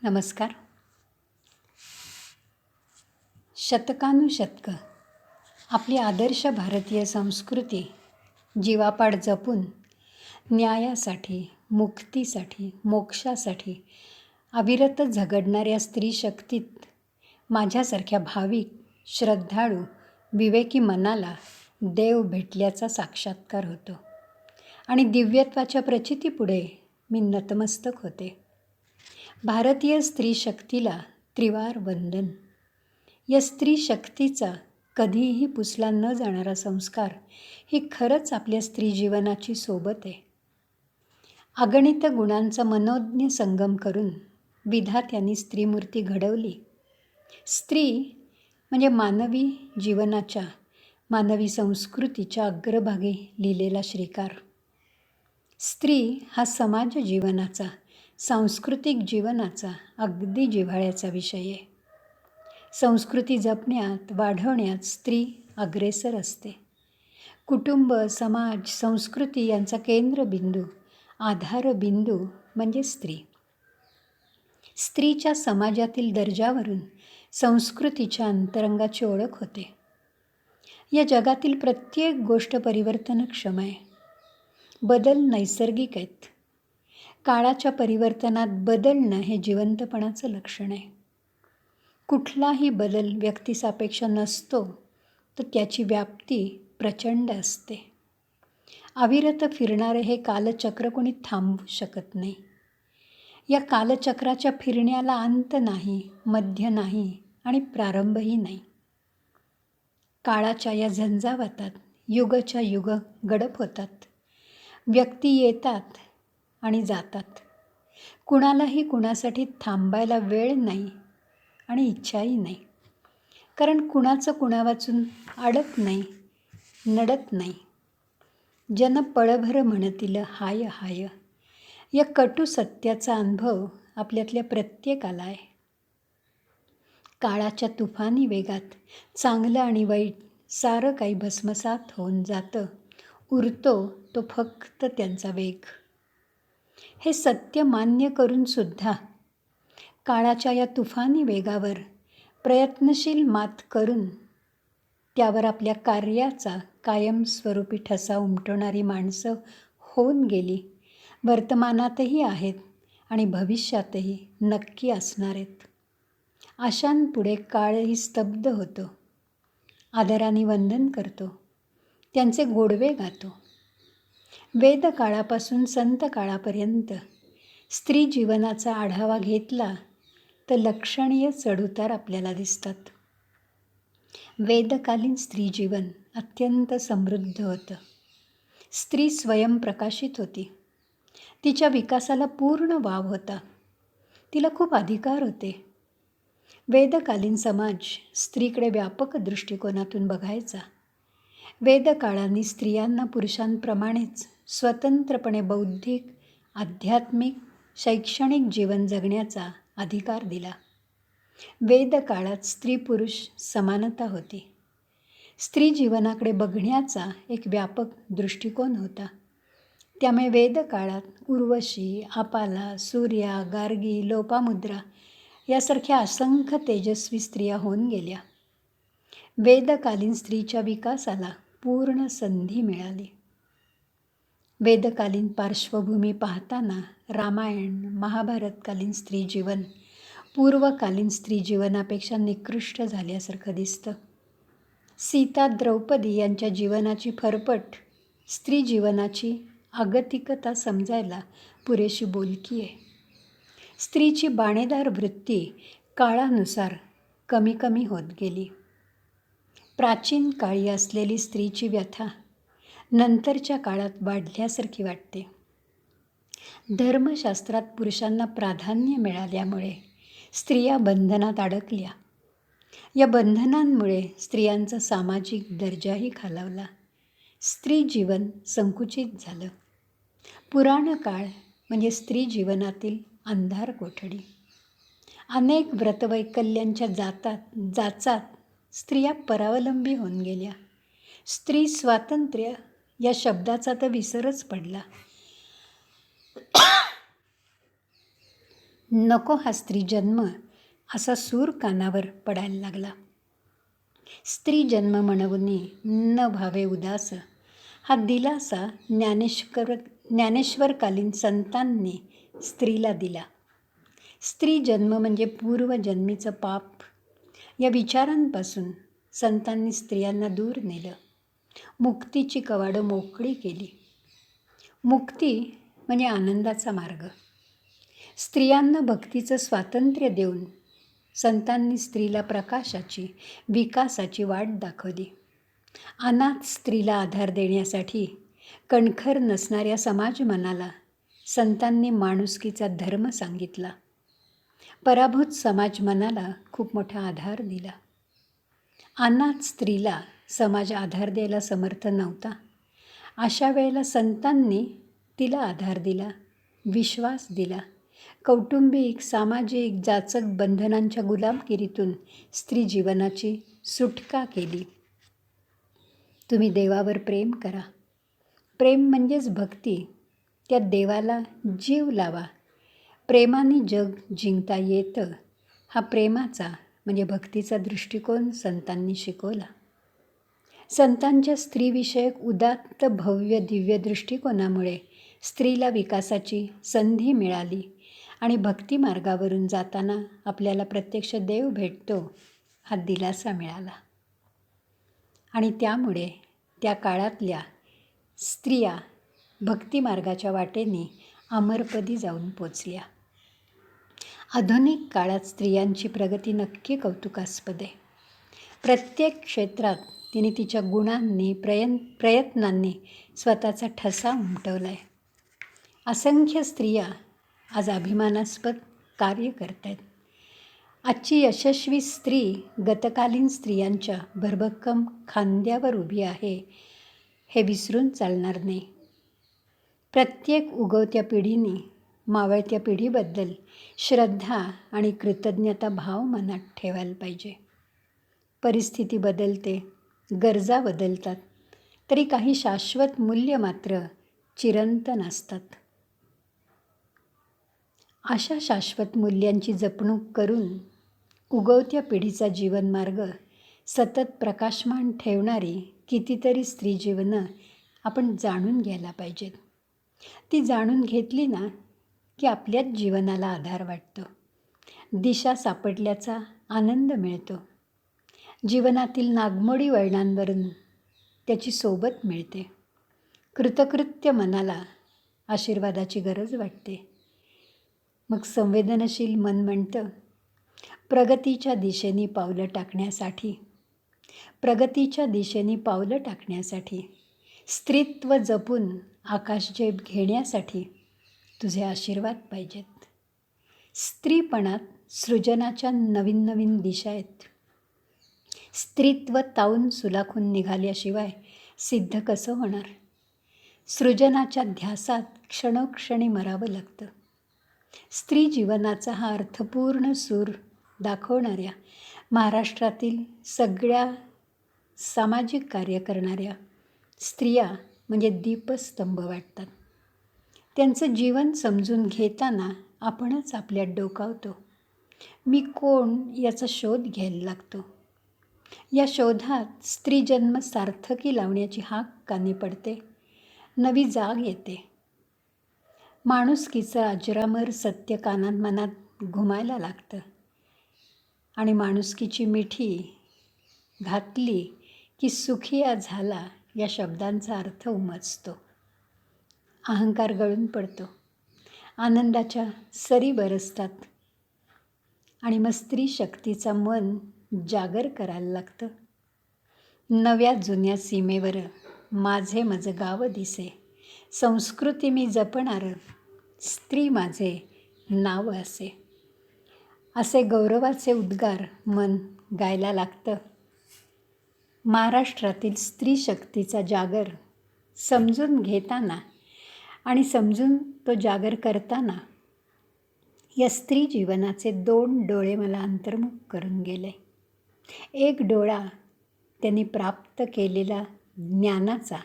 नमस्कार. शतकानुशतकं आपली आदर्श भारतीय संस्कृती जीवापाड जपून न्यायासाठी, मुक्तीसाठी, मोक्षासाठी अविरत झगडणाऱ्या स्त्री शक्तीत माझ्यासारख्या भाविक, श्रद्धाळू, विवेकी मनाला देव भेटल्याचा साक्षात्कार होतो आणि दिव्यत्वाच्या प्रचितीपुढे मी नतमस्तक होते. भारतीय स्त्री शक्तीला त्रिवार वंदन. या स्त्री शक्तीचा कधीही पुसला न जाणारा संस्कार ही खरंच आपल्या स्त्री जीवनाची सोबत आहे. अगणित गुणांचा मनोज्ञ संगम करून विधात्याने स्त्रीमूर्ती घडवली. स्त्री म्हणजे मानवी जीवनाच्या, मानवी संस्कृतीच्या अग्रभागी लिहिलेला श्रीकार. स्त्री हा समाज जीवनाचा, सांस्कृतिक जीवनाचा अगदी जिव्हाळ्याचा विषय आहे. संस्कृती जपण्यात, वाढवण्यात स्त्री अग्रेसर असते. कुटुंब, समाज, संस्कृती यांचा केंद्रबिंदू, आधारबिंदू म्हणजे स्त्री. स्त्रीच्या समाजातील दर्जावरून संस्कृतीच्या अंतरंगाची ओळख होते. या जगातील प्रत्येक गोष्ट परिवर्तनक्षम आहे. बदल नैसर्गिक आहेत. काळाच्या परिवर्तनात बदलणं हे जिवंतपणाचं लक्षण आहे. कुठलाही बदल व्यक्तिसापेक्ष नसतो, तर त्याची व्याप्ती प्रचंड असते. अविरत फिरणारे हे कालचक्र कोणी थांबवू शकत नाही. या कालचक्राच्या फिरण्याला अंत नाही, मध्य नाही आणि प्रारंभही नाही. काळाच्या या झंझावातात युगच्या युग गडप होतात. व्यक्ती येतात आणि जातात. कुणालाही कुणासाठी थांबायला वेळ नाही आणि इच्छाही नाही. कारण कुणाचं कुणावाचून अडत नाही, नडत नाही. जन पळभर म्हणतील हाय हाय. या कटू सत्याचा अनुभव आपल्यातल्या प्रत्येकाला आहे. काळाच्या तुफानी वेगात चांगलं आणि वाईट सारं काही भस्मसात होऊन जातं. उरतो तो फक्त त्यांचा वेग. हे सत्य मान्य करून सुद्धा काळाच्या या तुफानी वेगावर प्रयत्नशील मात करून त्यावर आपल्या कार्याचा कायमस्वरूपी ठसा उमटवणारी माणसं होऊन गेली, वर्तमानातही आहेत आणि भविष्यातही नक्की असणार आहेत. अशांपुढे काळही स्तब्ध होतो. आदराने वंदन करतो. त्यांचे गोडवे गातो. वेदकाळापासून संत काळापर्यंत स्त्री जीवनाचा आढावा घेतला तर लक्षणीय चढउतार आपल्याला दिसतात. वेदकालीन स्त्री जीवन अत्यंत समृद्ध होतं. स्त्री स्वयंप्रकाशित होती. तिच्या विकासाला पूर्ण वाव होता. तिला खूप अधिकार होते. वेदकालीन समाज स्त्रीकडे व्यापक दृष्टिकोनातून बघायचा. वेदकाळाने स्त्रियांना पुरुषांप्रमाणेच स्वतंत्रपणे बौद्धिक, आध्यात्मिक, शैक्षणिक जीवन जगण्याचा अधिकार दिला. वेदकाळात स्त्री पुरुष समानता होती. स्त्री जीवनाकडे बघण्याचा एक व्यापक दृष्टिकोन होता. त्यामुळे वेदकाळात उर्वशी, आपाला, सूर्या, गार्गी, लोपामुद्रा यासारख्या असंख्य तेजस्वी स्त्रिया होऊन गेल्या. वेदकालीन स्त्रीच्या विकासाला पूर्ण संधी मिळाली. वेदकालीन पार्श्वभूमी पाहताना रामायण, महाभारतकालीन स्त्री जीवन पूर्वकालीन स्त्री जीवनापेक्षा निकृष्ट झाल्यासारखं दिसतं. सीता, द्रौपदी यांच्या जीवनाची फरफट स्त्री जीवनाची आगतिकता समजायला पुरेशी बोलकी आहे. स्त्रीची बाणेदार वृत्ती काळानुसार कमी कमी होत गेली. प्राचीन काळी असलेली स्त्रीची व्यथा नंतरच्या काळात वाढल्यासारखी वाटते. धर्मशास्त्रात पुरुषांना प्राधान्य मिळाल्यामुळे स्त्रिया बंधनात अडकल्या. या बंधनांमुळे स्त्रियांचा सामाजिक दर्जाही खालावला. स्त्री जीवन संकुचित झालं. पुराण काळ म्हणजे स्त्री जीवनातील अंधार कोठडी. अनेक व्रतवैकल्यांच्या जाचात स्त्रिया परावलंबी होऊन गेल्या. स्त्री स्वातंत्र्य या शब्दाचा तर विसरच पडला. नको हा स्त्री जन्म असा सूर कानावर पडायला लागला. स्त्री जन्म म्हणवनी न भावे उदास हा दिलासा ज्ञानेश्वरकालीन संतांनी स्त्रीला दिला. स्त्री जन्म म्हणजे पूर्वजन्मीचं पाप या विचारांपासून संतांनी स्त्रियांना दूर नेलं. मुक्तीची कवाडं मोकळी केली. मुक्ती म्हणजे आनंदाचा मार्ग. स्त्रियांना भक्तीचं स्वातंत्र्य देऊन संतांनी स्त्रीला प्रकाशाची, विकासाची वाट दाखवली. अनाथ स्त्रीला आधार देण्यासाठी कणखर नसणाऱ्या समाज मनाला संतांनी माणुसकीचा धर्म सांगितला. पराभूत समाज मनाला खूप मोठा आधार दिला. अनाथ स्त्रीला समाज आधार द्यायला समर्थ नव्हता. अशा वेळेला संतांनी तिला आधार दिला, विश्वास दिला. कौटुंबिक, सामाजिक, जाचक बंधनांच्या गुलामगिरीतून स्त्री जीवनाची सुटका केली. तुम्ही देवावर प्रेम करा. प्रेम म्हणजेच भक्ती. त्या देवाला जीव लावा. प्रेमाने जग जिंकता येतं हा प्रेमाचा म्हणजे भक्तीचा दृष्टिकोन संतांनी शिकवला. संतांच्या स्त्रीविषयक उदात्त भव्य दिव्य दृष्टिकोनामुळे स्त्रीला विकासाची संधी मिळाली आणि भक्ती मार्गावरून जाताना आपल्याला प्रत्यक्ष देव भेटतो हा दिलासा मिळाला. आणि त्यामुळे त्या काळातल्या स्त्रिया भक्तिमार्गाच्या वाटेने अमरपदी जाऊन पोचल्या. आधुनिक काळात स्त्रियांची प्रगती नक्की कौतुकास्पद आहे. प्रत्येक क्षेत्रात तिने तिच्या गुणांनी प्रयत्नांनी स्वतःचा ठसा उमटवला आहे. असंख्य स्त्रिया आज अभिमानास्पद कार्य करत आहेत. आजची यशस्वी स्त्री गतकालीन स्त्रियांच्या भरभक्कम खांद्यावर उभी आहे हे विसरून चालणार नाही. प्रत्येक उगवत्या पिढीने मावळत्या पिढीबद्दल श्रद्धा आणि कृतज्ञता भाव मनात ठेवायला पाहिजे. परिस्थिती बदलते, गरजा बदलतात, तरी काही शाश्वत मूल्य मात्र चिरंतन असतात. अशा शाश्वत मूल्यांची जपणूक करून उगवत्या पिढीचा जीवनमार्ग सतत प्रकाशमान ठेवणारी कितीतरी स्त्री जीवनं आपण जाणून घ्यायला पाहिजेत. ती जाणून घेतली ना की आपल्याच जीवनाला आधार वाटतो, दिशा सापडल्याचा आनंद मिळतो. जीवनातील नागमोडी वळणांवरून त्याची सोबत मिळते. कृतकृत्य मनाला आशीर्वादाची गरज वाटते. मग संवेदनशील मन म्हणतं, प्रगतीच्या दिशेने पावलं टाकण्यासाठी स्त्रीत्व जपून आकाशझेप घेण्यासाठी तुझे आशीर्वाद पाहिजेत. स्त्रीपणात सृजनाच्या नवीन नवीन दिशा आहेत. स्त्रीत्व तावून सुलाखून निघाल्याशिवाय सिद्ध कसं होणार? सृजनाच्या ध्यासात क्षणोक्षणी मरावं लागतं. स्त्री जीवनाचा हा अर्थपूर्ण सूर दाखवणाऱ्या महाराष्ट्रातील सगळ्या सामाजिक कार्य करणाऱ्या स्त्रिया म्हणजे दीपस्तंभ वाटतात. त्यांचं जीवन समजून घेताना आपणच आपल्यात डोकावतो. मी कोण याचा शोध घ्यायला लागतो. या शोधात स्त्रीजन्म सार्थकी लावण्याची हाक कानी पडते. नवी जाग येते. माणुसकीचं अजरामर सत्य कानात मनात घुमायला लागतं. आणि माणुसकीची मिठी घातली की सुखिया झाला या शब्दांचा अर्थ उमजतो. अहंकार गळून पडतो. आनंदाच्या सरी बरसतात. आणि मग स्त्री शक्तीचा मन जागर करायला लागतं. नव्या जुन्या सीमेवर माझे मज गाव दिसे, संस्कृती मी जपणार, स्त्री माझे नाव असे. असे गौरवाचे उद्गार मन गायला लागतं. महाराष्ट्रातील स्त्री शक्तीचा जागर समजून घेताना आणि समजून तो जागर करताना या स्त्री जीवनाचे 2 डोळे मला अंतर्मुख करून गेले. एक डोळा त्यांनी प्राप्त केलेला ज्ञानाचा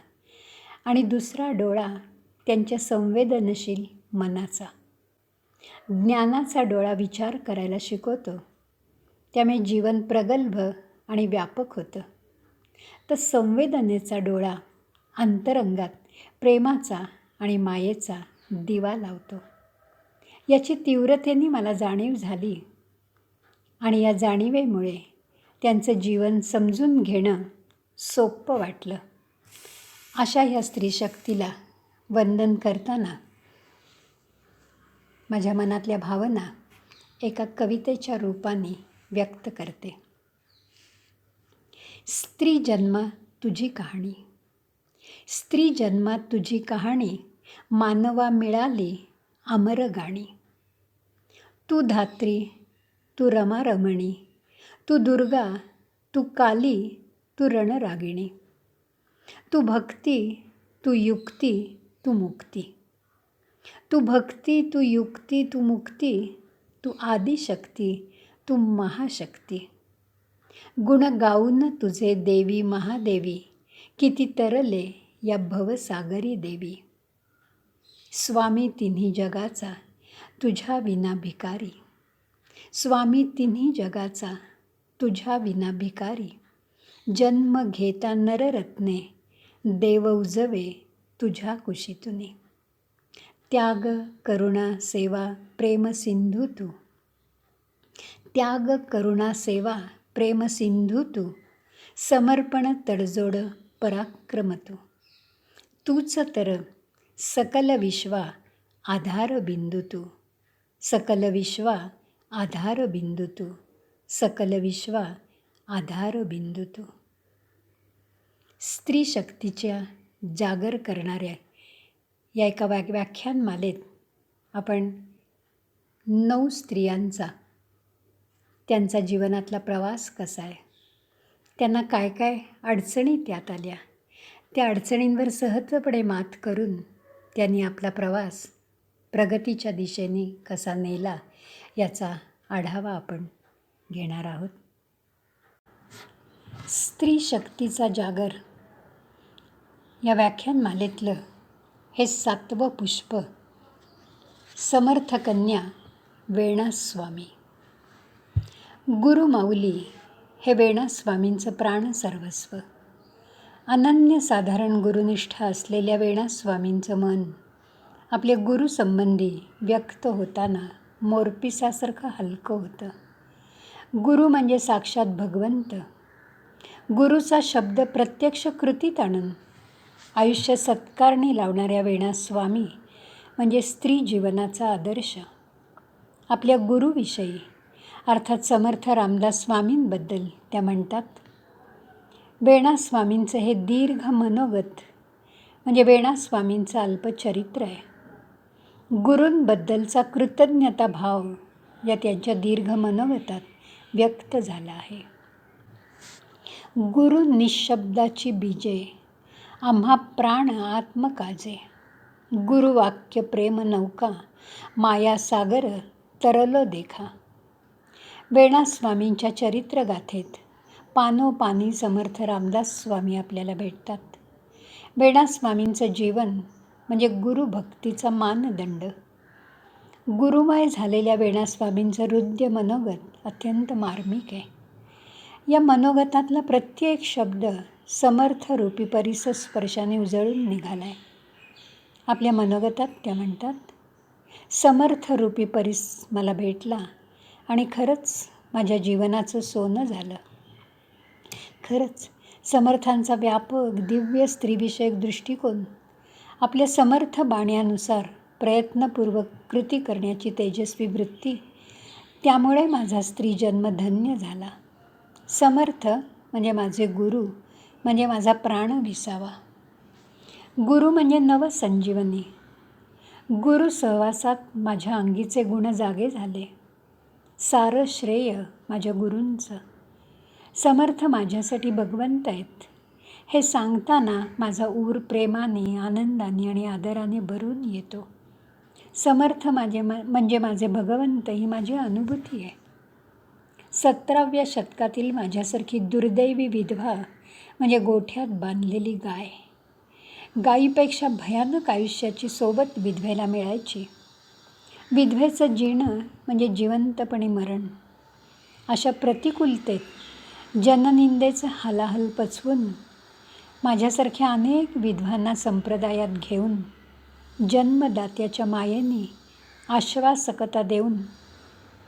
आणि दुसरा डोळा त्यांच्या संवेदनशील मनाचा. ज्ञानाचा डोळा विचार करायला शिकवतो. त्यामुळे जीवन प्रगल्भ आणि व्यापक होतं. तर संवेदनेचा डोळा अंतरंगात प्रेमाचा आणि मायेचा दिवा लावतो. याची तीव्रतेने मला जाणीव झाली आणि या जाणीवेमुळे त्यांचं जीवन समजून घेणं सोपं वाटलं. अशा ह्या स्त्री शक्तीला वंदन करताना माझ्या मनातल्या भावना एका कवितेच्या रूपाने व्यक्त करते. स्त्री जन्मात तुझी कहाणी, स्त्री जन्मात तुझी कहाणी, मानवा मिळाली अमर गाणी. तू धात्री, तू रमा रमणी, तू दुर्गा, तू काली, तू रणरागिणी. तू भक्ती, तू युक्ती, तू मुक्ती. तू भक्ती, तू युक्ती, तू मुक्ती. तू आदिशक्ती, तू महाशक्ती. गुण गाऊन तुझे देवी महादेवी, किती तरले या भवसागरी देवी. स्वामी तिन्ही जगाचा, तुझ्या विना भिकारी. स्वामी तिन्ही जगाचा, तुझ्या विना भिकारी. जन्म घेता नररत्ने, देव उजवे तुझ्या कुशीतुनी. त्याग करुणा सेवा प्रेम सिंधू तू. त्याग करुणा सेवा प्रेम सिंधू तू. समर्पण तडजोड पराक्रम तू. तूच तर सकल विश्वा आधार बिंदू तू. सकल विश्वा आधार बिंदू तू. सकल विश्वा आधार बिंदू तू. स्त्री शक्तीच्या जागर करणाऱ्या या एका व्याख्यानमालेत आपण 9 स्त्रियांचा त्यांचा जीवनातला प्रवास कसा आहे, त्यांना काय काय अडचणी त्यात आल्या, त्या अडचणींवर सहजपणे मात करून त्यांनी आपला प्रवास प्रगतीच्या दिशेने कसा नेला याचा आढावा आपण घेणार आहोत. स्त्री शक्तीचा जागर या व्याख्यानमालेतलं हे 7वं पुष्प समर्थकन्या वेणास्वामी. गुरुमाऊली हे वेणास्वामींचं प्राणसर्वस्व. अनन्यसाधारण गुरुनिष्ठा असलेल्या वेणास्वामींचं मन आपल्या गुरुसंबंधी व्यक्त होताना मोरपिसासारखं हलकं होतं. गुरु म्हणजे साक्षात भगवंत. गुरुचा शब्द प्रत्यक्ष कृतीत आणून आयुष्य सत्कारणी लावणाऱ्या वेणास्वामी म्हणजे स्त्री जीवनाचा आदर्श. आपल्या गुरुविषयी अर्थात समर्थ रामदास स्वामींबद्दल त्या म्हणतात, वेणास्वामींचं हे दीर्घ मनोगत म्हणजे वेणास्वामींचं अल्पचरित्र आहे. गुरूंबद्दलचा कृतज्ञता भाव या त्यांच्या दीर्घ मनोगतात व्यक्त झाला आहे. गुरु निशब्दाची बीजे, आम्हा प्राण आत्मकाजे. गुरुवाक्य प्रेम नौका, मायासागर तरलो देखा. वेणास्वामींच्या चरित्रगाथेत पानोपानी समर्थ रामदास स्वामी आपल्याला भेटतात. वेणास्वामींचं जीवन म्हणजे गुरुभक्तीचा मानदंड. गुरुमय झालेल्या वेणास्वामींचं हृदय मनोगत अत्यंत मार्मिक आहे. या मनोगतातला प्रत्येक शब्द समर्थरूपी परिसस्पर्शाने उजळून निघाला आहे. आपल्या मनोगतात त्या म्हणतात, समर्थरूपी परिस मला भेटला आणि खरंच माझ्या जीवनाचं सोनं झालं. खरंच समर्थांचा व्यापक दिव्य स्त्रीविषयक दृष्टिकोन, आपल्या समर्थ बाण्यानुसार प्रयत्नपूर्वक कृती करण्याची तेजस्वी वृत्ती, त्यामुळे माझा स्त्री जन्म धन्य झाला. समर्थ म्हणजे माझे गुरु, म्हणजे माझा प्राण विसावा. गुरु म्हणजे नवसंजीवनी. गुरु सहवासात माझ्या अंगीचे गुण जागे झाले. सारं श्रेय माझ्या गुरूंचं. समर्थ माझ्यासाठी भगवंत आहेत हे सांगताना माझा ऊर प्रेमाने, आनंदाने आणि आदराने भरून येतो. समर्थ म्हणजे माझे भगवंत ही माझी अनुभूती आहे. 17व्या शतकातील माझ्यासारखी दुर्दैवी विधवा म्हणजे गोठ्यात बांधलेली गाय. गायीपेक्षा भयानक आयुष्याची सोबत विधवेला मिळायची. विधवेचं जीणं म्हणजे जिवंतपणे मरण. अशा प्रतिकूलतेत जननिंदेचं हलाहल पचवून माझ्यासारख्या अनेक विधवांना संप्रदायात घेऊन जन्मदात्याच्या मायेने आश्वासकता देऊन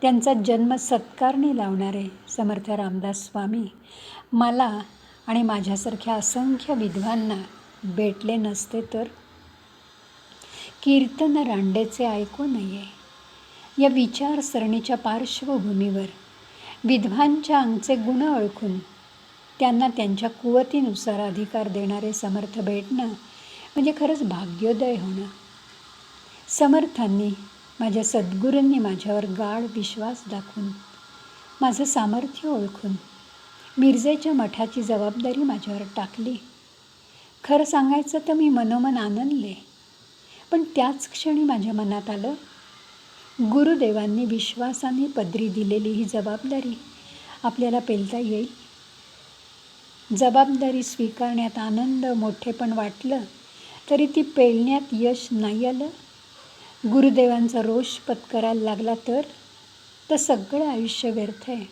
त्यांचा जन्म सत्कारणी लावणारे समर्थ रामदास स्वामी मला आणि माझ्यासारख्या असंख्य विधवांना भेटले नसते तर. कीर्तन रांडेचे ऐकू नये या विचारसरणीच्या पार्श्वभूमीवर विधवांच्या अंगचे गुण ओळखून त्यांना त्यांच्या कुवतीनुसार अधिकार देणारे समर्थ भेटणं म्हणजे खरंच भाग्योदय होणं. समर्थांनी, माझ्या सद्गुरूंनी माझ्यावर गाढ विश्वास दाखवून माझं सामर्थ्य ओळखून मिरजेच्या मठाची जबाबदारी माझ्यावर टाकली. खरं सांगायचं तर मी मनोमन आनंदले. पण त्याच क्षणी माझ्या मनात आलं, गुरुदेवांनी विश्वासाने पदरी दिलेली ही जबाबदारी आपल्याला पेलता येईल. जबाबदारी स्वीकारण्यात आनंद मोठेपण वाटलं तरी ती पेलण्यात यश नाही आलं. गुरुदेवांचा रोष पत्करायला लागला तर सगळं आयुष्य व्यर्थ आहे.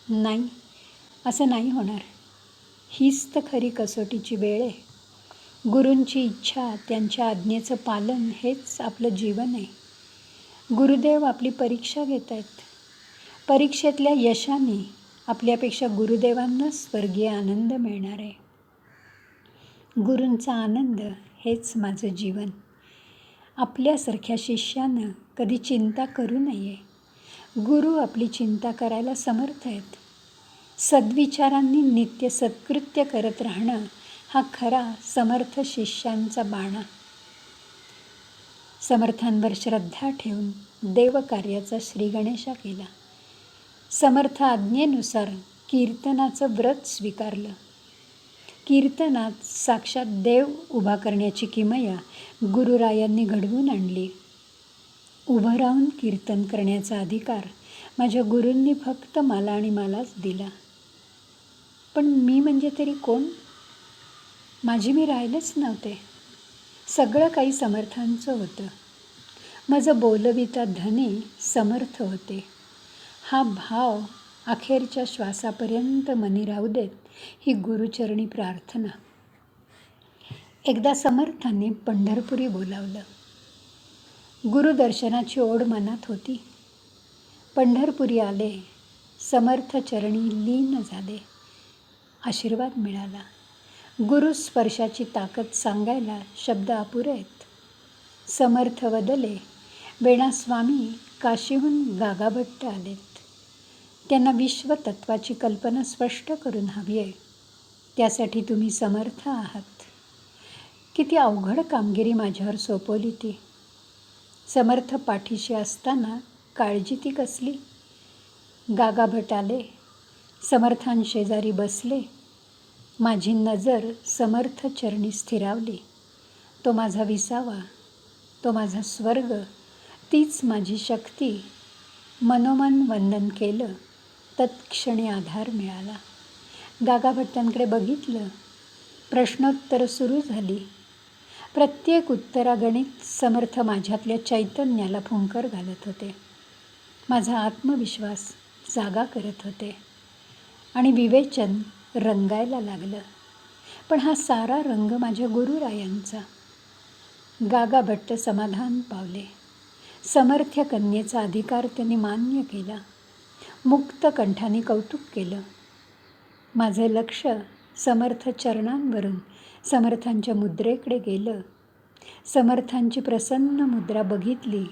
नाही, असं नाही होणार. हीच तर खरी कसोटीची वेळ आहे. गुरूंची इच्छा, त्यांच्या आज्ञेचं पालन हेच आपलं जीवन आहे. गुरुदेव आपली परीक्षा घेत आहेत. परीक्षेतल्या यशाने आपल्यापेक्षा गुरुदेवांना स्वर्गीय आनंद मिळणार आहे. गुरूंचा आनंद हेच माझं जीवन. आपल्यासारख्या शिष्यानं कधी चिंता करू नये. गुरु आपली चिंता करायला समर्थ आहेत. सद्विचारांनी नित्य सत्कृत्य करत राहणं हा खरा समर्थ शिष्यांचा बाणा. समर्थांवर श्रद्धा ठेवून देवकार्याचा श्रीगणेशा केला. समर्थ आज्ञेनुसार कीर्तनाचं व्रत स्वीकारलं. कीर्तनात साक्षात देव उभा करण्याची किमया गुरुरायांनी घडवून आणली. उभं राहून कीर्तन करण्याचा अधिकार माझ्या गुरूंनी फक्त मला आणि मलाच दिला. पण मी म्हणजे तरी कोण? माझी मी राहिलेच नव्हते. सगळं काही समर्थांचं होतं. माझं बोलविता धने समर्थ होते. हा भाव अखेरच्या श्वासापर्यंत मनी राहू देत ही गुरुचरणी प्रार्थना. एकदा समर्थांनी पंढरपुरी बोलावलं. गुरुदर्शनाची ओढ मनात होती. पंढरपुरी आले. समर्थ चरणी लीन झाले. आशीर्वाद मिळाला. गुरुस्पर्शाची ताकद सांगायला शब्द अपुरे आहेत. समर्थ वदले. वेणास्वामी काशीहून गागाभट्ट आलेत. त्यांना विश्वतत्वाची कल्पना स्पष्ट करून हवी आहे. त्यासाठी तुम्ही समर्थ आहात. किती अवघड कामगिरी माझ्यावर सोपवली ती. समर्थ पाठीशी असताना काळजी ती कसली. गागाभट आले. समर्थांशेजारी बसले. माझी नजर समर्थ चरणी स्थिरावली. तो माझा विसावा, तो माझा स्वर्ग, तीच माझी शक्ती. मनोमन वंदन केलं. तत्क्षणी आधार मिळाला. गागाभट्टांकडे बघितलं. प्रश्नोत्तरं सुरू झाली. प्रत्येक उत्तरागणित समर्थ माझ्यातल्या चैतन्याला फुंकर घालत होते. माझा आत्मविश्वास जागा करत होते आणि विवेचन रंगायला लागलं. पण हा सारा रंग माझ्या गुरुरायांचा. गागाभट्ट समाधान पावले. समर्थ्य कन्येचा अधिकार त्यांनी मान्य केला. मुक्त कंठाने कौतुक केलं. माझं लक्ष समर्थ चरणांवरून समर्थांच्या मुद्रेकडे गेलं. समर्थांची प्रसन्न मुद्रा बघितली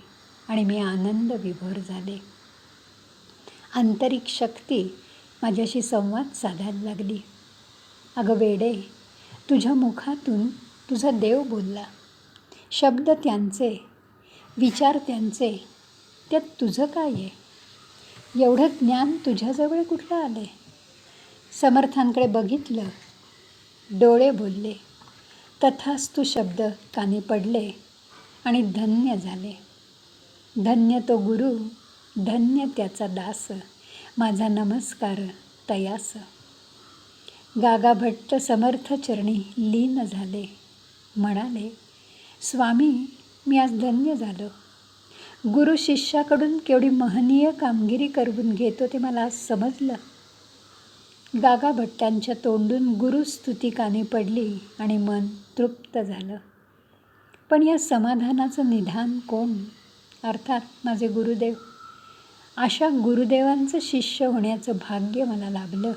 आणि मी आनंद विभोर झाले. आंतरिक शक्ती माझ्याशी संवाद साधायला लागली. अगं वेडे, तुझ्या मुखातून तुझा देव बोलला. शब्द त्यांचे, विचार त्यांचे, त्यात तुझं काय आहे? एवढं ज्ञान तुझ्याजवळ कुठलं आले? समर्थांकडे बघितलं. डोळे बोलले. तथास्तु शब्द कानी पडले आणि धन्य झाले. धन्य तो गुरु, धन्य त्याचा दास, माझा नमस्कार तयास. गागाभट्ट समर्थ चरणी लीन झाले. म्हणाले, स्वामी, मी आज धन्य झालो. गुरु शिष्याकडून केवढी महनीय कामगिरी करून घेतो ते मला आज समजलं. गागा भट्टांच्या तोंडून गुरुस्तुती कानी पडली आणि मन तृप्त झालं. पण या समाधानाचं निधान कोण? अर्थात माझे गुरुदेव. अशा गुरुदेवांचं शिष्य होण्याचं भाग्य मला लाभलं.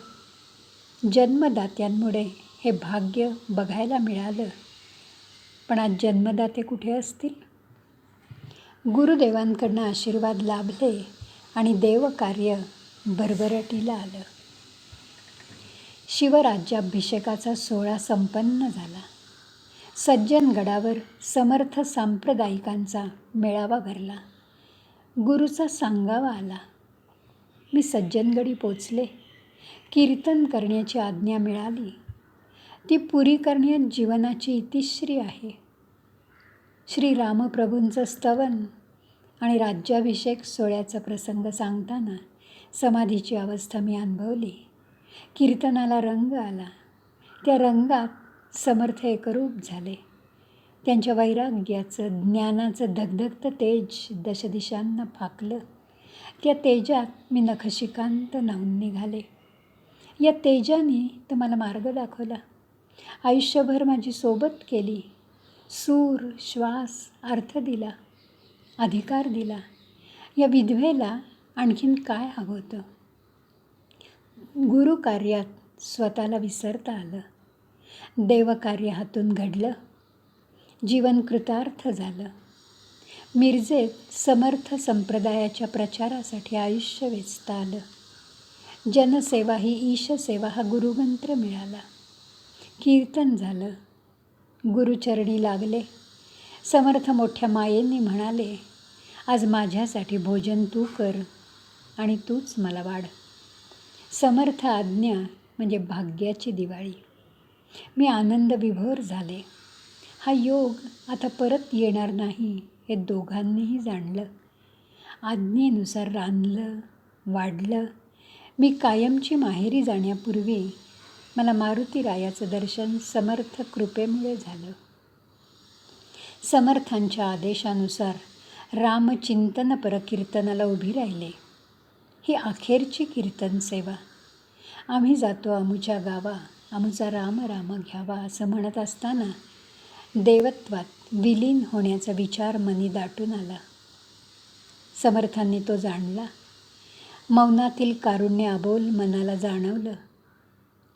जन्मदात्यांमुळे हे भाग्य बघायला मिळालं. पण आज जन्मदाते कुठे असतील? गुरुदेवांकडनं आशीर्वाद लाभले आणि देवकार्य भरभराटीला आलं. शिवराज्याभिषेकाचा सोहळा संपन्न झाला. सज्जनगडावर समर्थ सांप्रदायिकांचा मेळावा भरला. गुरुचा सांगावा आला. मी सज्जनगडी पोचले. कीर्तन करण्याची आज्ञा मिळाली. ती पुरी करण्यात जीवनाची इतिश्री आहे. श्रीरामप्रभूंचं स्तवन आणि राज्याभिषेक सोहळ्याचा प्रसंग सांगताना समाधीची अवस्था मी अनुभवली. कीर्तनाला रंग आला. त्या रंगात समर्थ एकरूप झाले. त्यांच्या वैराग्याचं, ज्ञानाचं धगधगतं तेज दशदिशांना फाकलं. त्या तेजात मी नखशिकांत न्हाऊन निघाले. या तेजाने तर मला मार्ग दाखवला. आयुष्यभर माझी सोबत केली. सूर, श्वास, अर्थ दिला, अधिकार दिला. या विधवेला आणखीन काय हवं होतं? गुरुकार्यात स्वतःला विसरता आलं. देवकार्य हातून घडलं. जीवन कृतार्थ झालं. मिरजेत समर्थ संप्रदायाच्या प्रचारासाठी आयुष्य वेचता आलं. जनसेवा ही ईशसेवा हा गुरुमंत्र मिळाला. कीर्तन झालं. गुरुचरणी लागले. समर्थ मोठ्या मायेने म्हणाले, आज माझ्यासाठी भोजन तू कर आणि तूच मला वाढ. समर्थ आज्ञा म्हणजे भाग्याची दिवाळी. मी आनंद विभोर झाले. हा योग आता परत येणार नाही हे दोघांनीही जाणलं. आज्ञेनुसार रांधलं, वाढलं. मी कायमची माहेरी जाण्यापूर्वी मला मारुतीरायाचं दर्शन समर्थ कृपेमुळे झालं. समर्थांच्या आदेशानुसार रामचिंतन परकीर्तनाला उभी राहिले. ही अखेरची कीर्तन सेवा. आम्ही जातो अमुच्या गावा, अमुचा राम राम घ्यावा असं म्हणत असताना देवत्वात विलीन होण्याचा विचार मनी दाटून आला. समर्थांनी तो जाणला. मौनातील कारुण्य अबोल मनाला जाणवलं.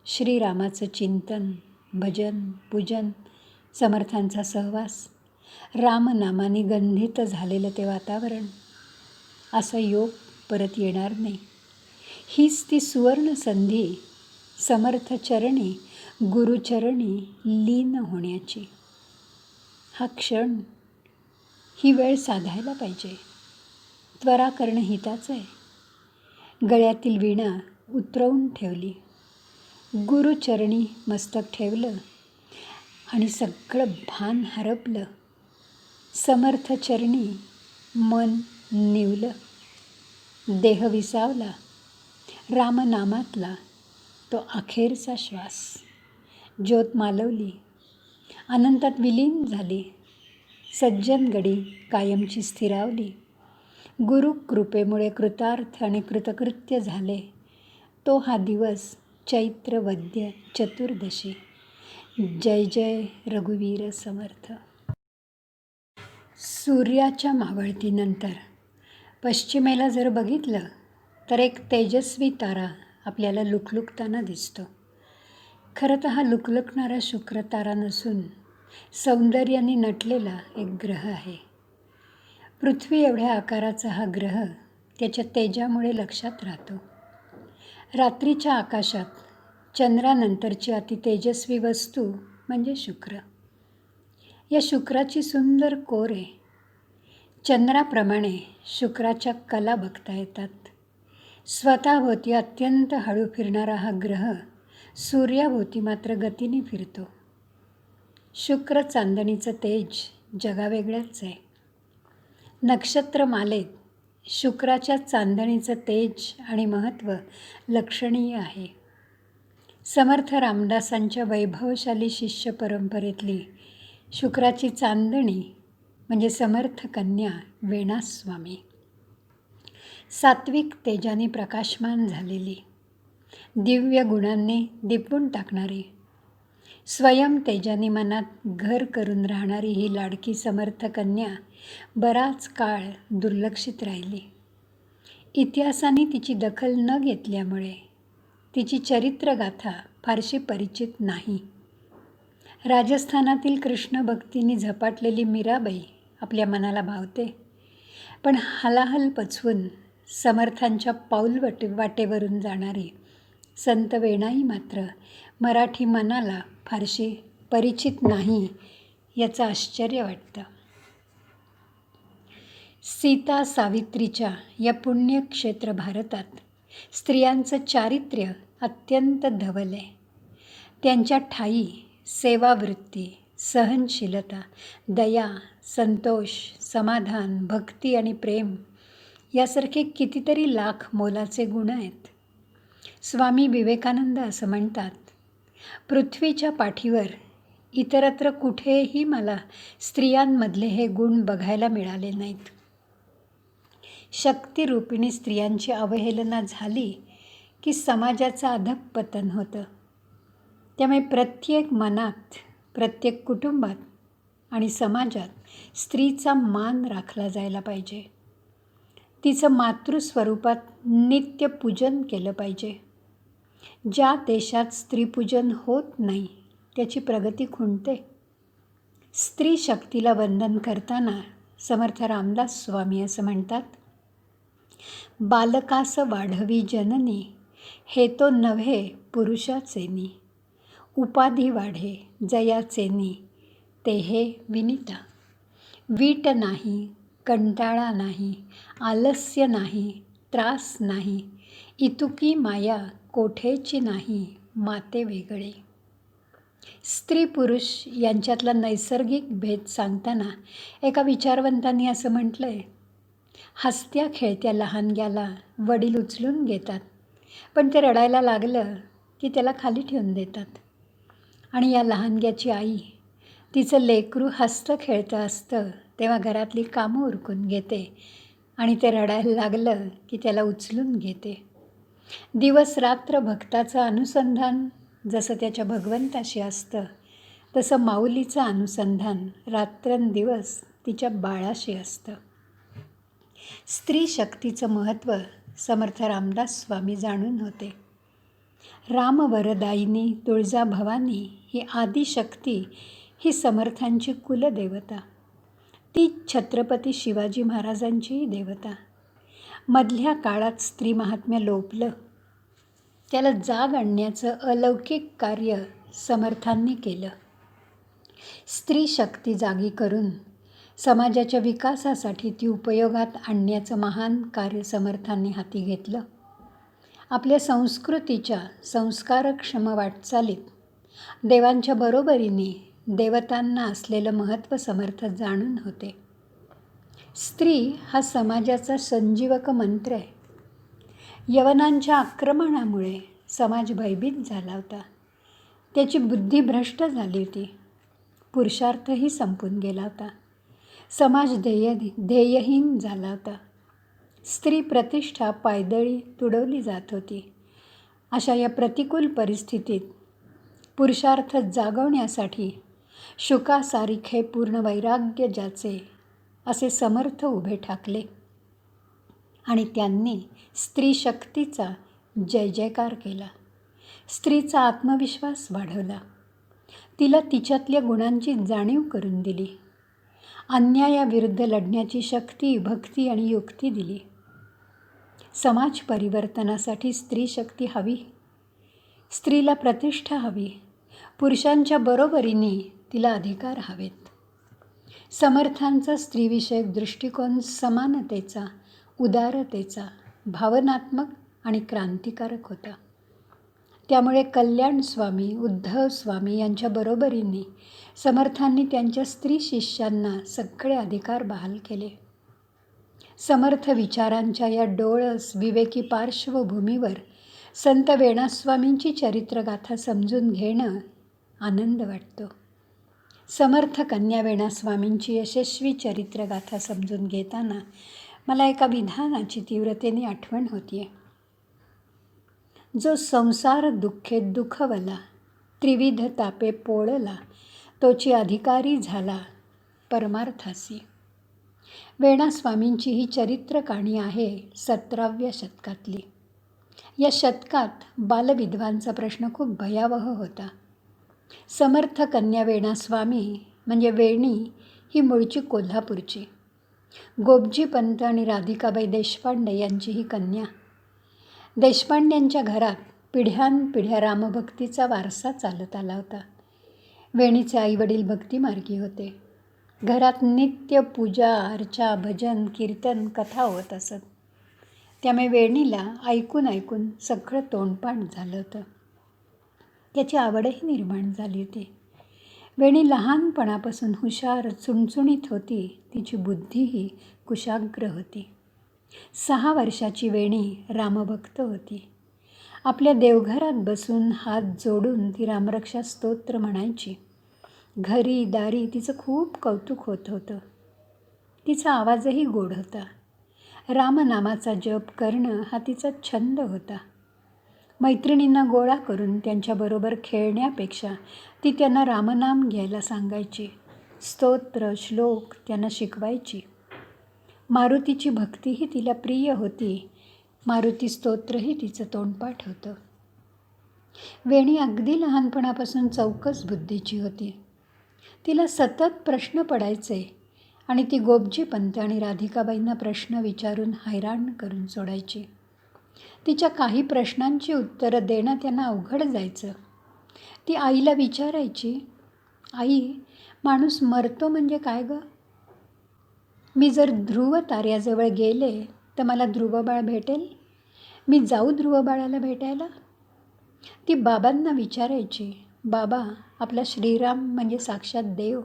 श्रीरामाचं चिंतन, भजन, पूजन, समर्थांचा सहवास, रामनामाने गंधित झालेलं ते वातावरण. असा योग परत येणार नाही. हीच ती सुवर्ण संधी समर्थचरणी, गुरुचरणी लीन होण्याची. हा क्षण, ही वेळ साधायला पाहिजे. त्वरा करणं हिताचं आहे. गळ्यातील वीणा उतरवून ठेवली. गुरुचरणी मस्तक ठेवलं आणि सगळं भान हरपलं. समर्थचरणी मन निवलं. देह विसावला. रामनामातला तो अखेरचा श्वास. ज्योत मालवली. अनंतात विलीन झाली. सज्जनगडी कायमची स्थिरावली. गुरुकृपेमुळे कृतार्थ आणि कृतकृत्य झाले. तो हा दिवस चैत्र वद्य चतुर्दशी. जय जय रघुवीर समर्थ. सूर्याच्या मावळतीनंतर पश्चिमेला जर बघितलं तर एक तेजस्वी तारा आपल्याला लुकलुकताना दिसतो. खरं तर हा लुकलुकणारा शुक्र तारा नसून सौंदर्याने नटलेला एक ग्रह आहे. पृथ्वी एवढ्या आकाराचा हा ग्रह त्याच्या तेजामुळे लक्षात राहतो. रात्रीच्या आकाशात चंद्रानंतरची अतितेजस्वी वस्तू म्हणजे शुक्र. या शुक्राची सुंदर कोर आहे. चंद्राप्रमाणे शुक्राच्या कला बघता येतात. स्वतःभोवती अत्यंत हळू फिरणारा हा ग्रह सूर्याभोवती मात्र गतीने फिरतो. शुक्र चांदणीचं तेज जगावेगळंच आहे. नक्षत्रमालेत शुक्राच्या चांदणीचं तेज आणि महत्त्व लक्षणीय आहे. समर्थ रामदासांच्या वैभवशाली शिष्य परंपरेतली शुक्राची चांदणी म्हणजे समर्थ कन्या वेणास्वामी. सात्विक तेजाने प्रकाशमान झालेली, दिव्य गुणांनी दिपवून टाकणारी, स्वयं तेजाने मनात घर करून राहणारी ही लाडकी समर्थ कन्या बराच काळ दुर्लक्षित राहिली. इतिहासाने तिची दखल न घेतल्यामुळे तिची चरित्रगाथा फारशी परिचित नाही. राजस्थानातील कृष्ण भक्तीने झपाटलेली मीराबाई आपल्या मनाला भावते, पण हलाहल पचवून समर्थांच्या वाटेवरून जाणारी संत वेणाई मात्र मराठी मनाला फारशी परिचित नाही, याचं आश्चर्य वाटतं. सीता सावित्रीच्या या पुण्यक्षेत्र भारतात स्त्रियांचं चारित्र्य अत्यंत धवल आहे. त्यांच्या ठायी सेवावृत्ती, सहनशीलता, दया, संतोष, समाधान, भक्ती आणि प्रेम यासारखे कितीतरी लाख मोलाचे गुण आहेत. स्वामी विवेकानंद असं म्हणतात, पृथ्वीच्या पाठीवर इतरत्र कुठेही मला स्त्रियांमधले हे गुण बघायला मिळाले नाहीत. शक्तिरूपिणी स्त्रियांची अवहेलना झाली की समाजाचं अधःपतन होतं. त्यामुळे प्रत्येक मनात, प्रत्येक कुटुंबात आणि समाजात स्त्रीचा मान राखला जायला पाहिजे. तिचं मातृस्वरूपात नित्य पूजन केलं पाहिजे. ज्या देशात स्त्रीपूजन होत नाही त्याची प्रगती खुंटते. स्त्री शक्तीला वंदन करताना समर्थ रामदास स्वामी असं म्हणतात, बालकास वाढवी जननी, हे तो नव्हे पुरुषाचेनी, उपाधी वाढे जयाचेनी, ते हे विनिता. वीट नाही, कंटाळा नाही, आलस्य नाही, त्रास नाही, इतुकी माया कोठेची नाही, माते वेगळे. स्त्री पुरुष यांच्यातला नैसर्गिक भेद सांगताना एका विचारवंतांनी असं म्हटलं आहे, हसत्या खेळत्या लहानग्याला वडील उचलून घेतात, पण ते रडायला लागलं की त्याला खाली ठेवून देतात. आणि या लहानग्याची आई तिचं लेकरू हसतं खेळतं असतं तेव्हा घरातली कामं उरकून घेते आणि ते रडायला लागलं की त्याला उचलून घेते. दिवस रात्र भक्ताचं अनुसंधान जसं त्याच्या भगवंताशी असतं, तसं माऊलीचं अनुसंधान रात्रंदिवस तिच्या बाळाशी असतं. स्त्री शक्तीचं महत्त्व समर्थ रामदास स्वामी जाणून होते. रामवरदायिनी तुळजाभवानी ही आदिशक्ती ही समर्थांची कुलदेवता. ती छत्रपती शिवाजी महाराजांचीही देवता. मधल्या काळात स्त्री महात्म्य लोपलं, त्याला जाग आणण्याचं अलौकिक कार्य समर्थांनी केलं. स्त्री शक्ती जागी करून समाजाच्या विकासासाठी ती उपयोगात आणण्याचं महान कार्य समर्थांनी हाती घेतलं. आपल्या संस्कृतीच्या संस्कारक्षम वाटचालीत देवांच्या बरोबरीने देवतांना असलेलं महत्त्व समर्थ जाणून होते. स्त्री हा समाजाचा संजीवक मंत्र आहे. यवनांच्या आक्रमणामुळे समाज भयभीत झाला होता. त्याची बुद्धी भ्रष्ट झाली होती. पुरुषार्थही संपून गेला होता. समाज ध्येयहीन झाला होता. स्त्री प्रतिष्ठा पायदळी तुडवली जात होती. अशा या प्रतिकूल परिस्थितीत पुरुषार्थ जागवण्यासाठी शुकासारिखे पूर्ण वैराग्य ज्याचे असे समर्थ उभे ठाकले आणि त्यांनी स्त्री शक्तीचा जय जयकार केला. स्त्रीचा आत्मविश्वास वाढवला. तिला तिच्यातल्या गुणांची जाणीव करून दिली. अन्यायाविरुद्ध लढण्याची शक्ती, भक्ती आणि युक्ती दिली. समाज परिवर्तनासाठी स्त्री शक्ती हवी. स्त्रीला प्रतिष्ठा हवी. पुरुषांच्या बरोबरीने तिला अधिकार हवेत. समर्थांचा स्त्रीविषयक दृष्टिकोन समानतेचा, उदारतेचा, भावनात्मक आणि क्रांतिकारक होता. त्यामुळे कल्याण स्वामी, उद्धव स्वामी यांच्या बरोबरीने समर्थांनी त्यांच्या स्त्री शिष्यांना सगळे अधिकार बहाल केले. समर्थ विचारांच्या या डोळस विवेकी पार्श्वभूमीवर संत वेणास्वामींची चरित्रगाथा समजून घेणं आनंद वाटतो. समर्थ कन्या वेणास्वामींची यशस्वी चरित्रगाथा समजून घेताना मला एका विधानाची तीव्रतेने आठवण होतीये. जो संसार दुःखे दुखवला, त्रिविध तापे पोळला, तोची अधिकारी झाला परमार्थासी. वेणास्वामींची ही चरित्र कहाणी आहे 17व्या शतकातली. या शतकात बालविधवांचा प्रश्न खूप भयावह होता. समर्थ कन्या वेणास्वामी म्हणजे वेणी ही मूळची कोल्हापूरची. गोपजी पंत आणि राधिकाबाई देशपांडे यांची ही कन्या. देशपांड्यांच्या घरात पिढ्यानपिढ्या रामभक्तीचा वारसा चालत आला होता. वेणीचे आईवडील भक्तिमार्गी होते. घरात नित्य पूजा अर्चा भजन कीर्तन कथा होत असत. त्यामुळे वेणीला ऐकून ऐकून सगळं तोंडपाठ झालं होतं. त्याची आवडही निर्माण झाली होती. वेणी लहानपणापासून हुशार चुणचुणीत होती. तिची बुद्धीही कुशाग्र होती. 6 वर्षाची वेणी रामभक्त होती. आपल्या देवघरात बसून हात जोडून ती रामरक्षा स्तोत्र म्हणायची. घरी दारी तिचं खूप कौतुक होत होतं. तिचा आवाजही गोड होता. रामनामाचा जप करणं हा तिचा छंद होता. मैत्रिणींना गोळा करून त्यांच्याबरोबर खेळण्यापेक्षा ती त्यांना रामनाम घ्यायला सांगायची. स्तोत्र श्लोक त्यांना शिकवायची. मारुतीची भक्तीही तिला प्रिय होती. मारुती स्तोत्रही तिचं तोंडपाठ होतं. वेणी अगदी लहानपणापासून चौकस बुद्धीची होती. तिला सतत प्रश्न पडायचे आणि ती गोपजी पंत आणि राधिकाबाईंना प्रश्न विचारून हैराण करून सोडायची. तिच्या काही प्रश्नांची उत्तरं देणं त्यांना अवघड जायचं. ती आईला विचारायची, आई, माणूस मरतो म्हणजे काय गं? मी जर ध्रुव ताऱ्याजवळ गेले तर मला ध्रुवबाळ भेटेल? मी जाऊ ध्रुवबाळाला भेटायला? ती बाबांना विचारायची, बाबा, आपला श्रीराम म्हणजे साक्षात देव,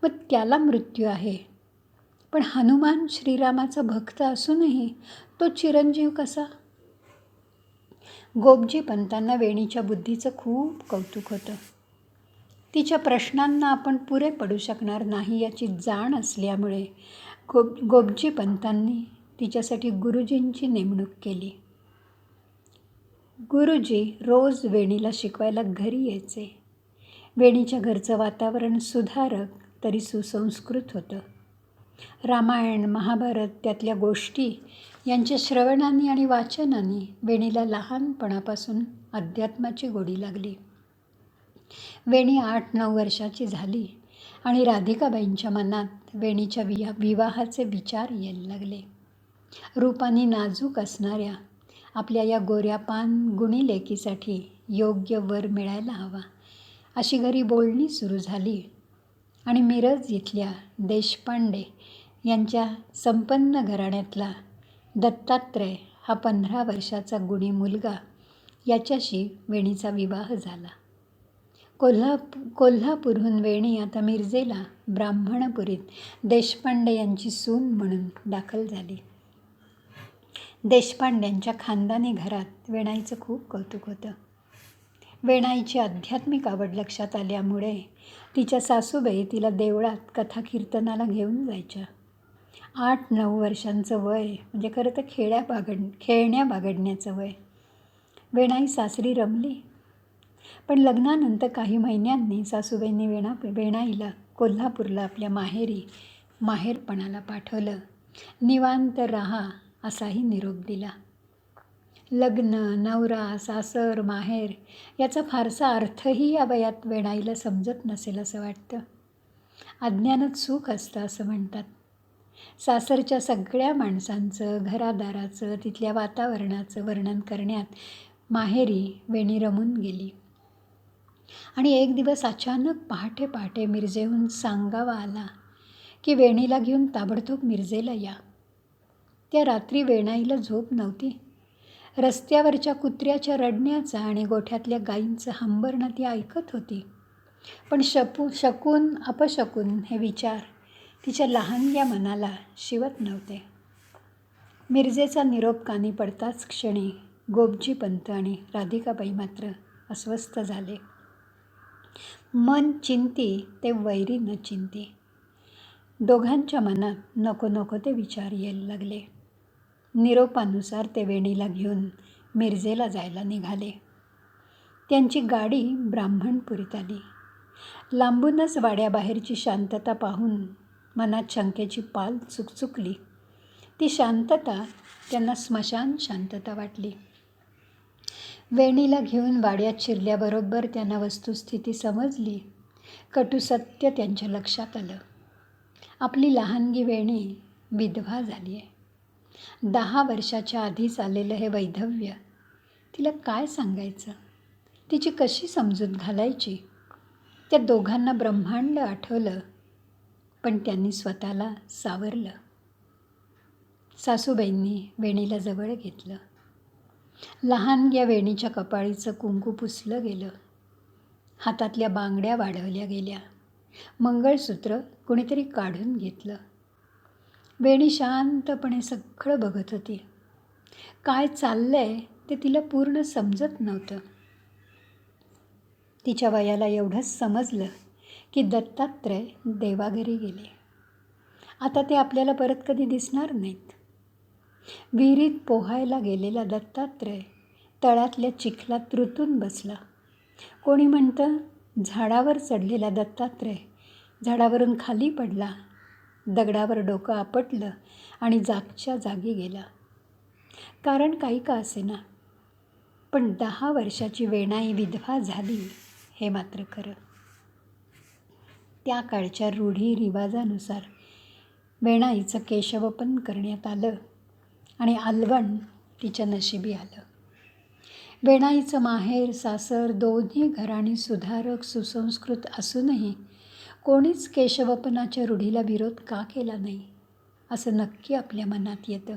मग त्याला मृत्यू आहे. पण हनुमान श्रीरामाचा भक्त असूनही तो चिरंजीव कसा? गोपजी पंतांना वेणीच्या बुद्धीचं खूप कौतुक होतं. तिच्या प्रश्नांना आपण पुरे पडू शकणार नाही याची जाण असल्यामुळे गोपजी पंतांनी तिच्यासाठी गुरुजींची नेमणूक केली. गुरुजी रोज वेणीला शिकवायला घरी यायचे. वेणीच्या घरचं वातावरण सुधारक तरी सुसंस्कृत होतं. रामायण महाभारत त्यातल्या गोष्टी यांच्या श्रवणाने आणि वाचनाने वेणीला लहानपणापासून अध्यात्माची गोडी लागली. वेणी 8-9 वर्षाची झाली आणि राधिकाबाईंच्या मनात वेणीच्या विवाहाचे विचार यायला लागले. रूपाने नाजूक असणाऱ्या आपल्या या गोऱ्यापान गुणी लेकीसाठी योग्य वर मिळायला हवा अशी घरी बोलणी सुरू झाली आणि मिरज इथल्या देशपांडे यांच्या संपन्न घराण्यातला दत्तात्रय हा 15 वर्षाचा गुणी मुलगा याच्याशी वेणीचा विवाह झाला. कोल्हापूरहून वेणी आता मिरजेला ब्राह्मणपुरीत देशपांडे यांची सून म्हणून दाखल झाली. देशपांड्यांच्या खानदानी घरात वेणाईचं खूप कौतुक होतं. वेणाईची आध्यात्मिक आवड लक्षात आल्यामुळे तिच्या सासूबाई तिला देवळात कथा कीर्तनाला घेऊन जायच्या. 8-9 वर्षांचं वय म्हणजे खरं तर खेळण्या बागडण्याचं वय. वेणाई सासरी रमली. पण लग्नानंतर काही महिन्यांनी सासूबाईंनी वेणाईला कोल्हापूरला आपल्या माहेरपणाला पाठवलं. निवांत राहा असाही निरोप दिला. लग्न, नवरा, सासर, माहेर याचा फारसा अर्थही या वयात वेणाईला समजत नसेल असं वाटतं. अज्ञानात सुख असतं असं म्हणतात. सासरच्या सगळ्या माणसांचं, घरादाराचं, तिथल्या वातावरणाचं वर्णन करण्यात माहेरी वेणी रमून गेली. आणि एक दिवस अचानक पहाटे पहाटे मिरजेहून सांगावा आला की वेणीला घेऊन ताबडतोब मिरजेला या. त्या रात्री वेणाईला झोप नव्हती. रस्त्यावरच्या कुत्र्याच्या रडण्याचा आणि गोठ्यातल्या गायींचं हंबरणं ती ऐकत होती. पण शकून अपशकून हे विचार तिच्या लहानग्या मनाला शिवत नव्हते. मिरजेचा निरोप कानी पडताच क्षणी गोपजी पंत आणि राधिकाबाई मात्र अस्वस्थ झाले. मन चिंती ते वैरी न चिंती. दोघांच्या मनात नको नको ते विचार यायला लागले. निरोपानुसार ते वेणीला घेऊन मिरजेला जायला निघाले. त्यांची गाडी ब्राह्मणपुरीत आली. लांबूनच वाड्याबाहेरची शांतता पाहून मनात शंकेची पाल चुकचुकली. ती शांतता त्यांना स्मशान शांतता वाटली. वेणीला घेऊन वाड्यात शिरल्याबरोबर त्यांना वस्तुस्थिती समजली. कटू सत्य त्यांच्या लक्षात आलं. आपली लहानगी वेणी विधवा झाली आहे. 10 वर्षाच्या आधीच आलेलं हे वैधव्य तिला काय सांगायचं, तिची कशी समजूत घालायची. त्या दोघांना ब्रह्मांड आठवलं, पण त्यांनी स्वतःला सावरलं. सासूबाईंनी वेणीला जवळ घेतलं. लहानग्या वेणीच्या कपाळीचं कुंकू पुसलं गेलं. हातातल्या बांगड्या वाढवल्या गेल्या. मंगळसूत्र कुणीतरी काढून घेतलं. वेणी शांतपणे सगळं बघत होती. काय चाललंय ते तिला पूर्ण समजत नव्हतं. तिच्या वयाला एवढंच समजलं की दत्तात्रय देवाघरी गेले. आता ते आपल्याला परत कधी दिसणार नाहीत. विहिरीत पोहायला गेलेला दत्तात्रय तळ्यातल्या चिखलात रुतून बसला. कोणी म्हणतं झाडावर चढलेला दत्तात्रय झाडावरून खाली पडला, दगडावर डोकं आपटलं आणि जागच्या जागी गेला. कारण काही का असेना, पण 10 वर्षाची वेणाई विधवा झाली हे मात्र खरं. त्या काळच्या रूढी रिवाजानुसार वेणाईचं केशवपन करण्यात आलं आणि आलवण तिच्या नशिबी आलं. वेणाईचं माहेर सासर दोन्ही घराणी सुधारक सुसंस्कृत असूनही कोणीच केशवपनाच्या रूढीला विरोध का केला नाही असं नक्की आपल्या मनात येतं.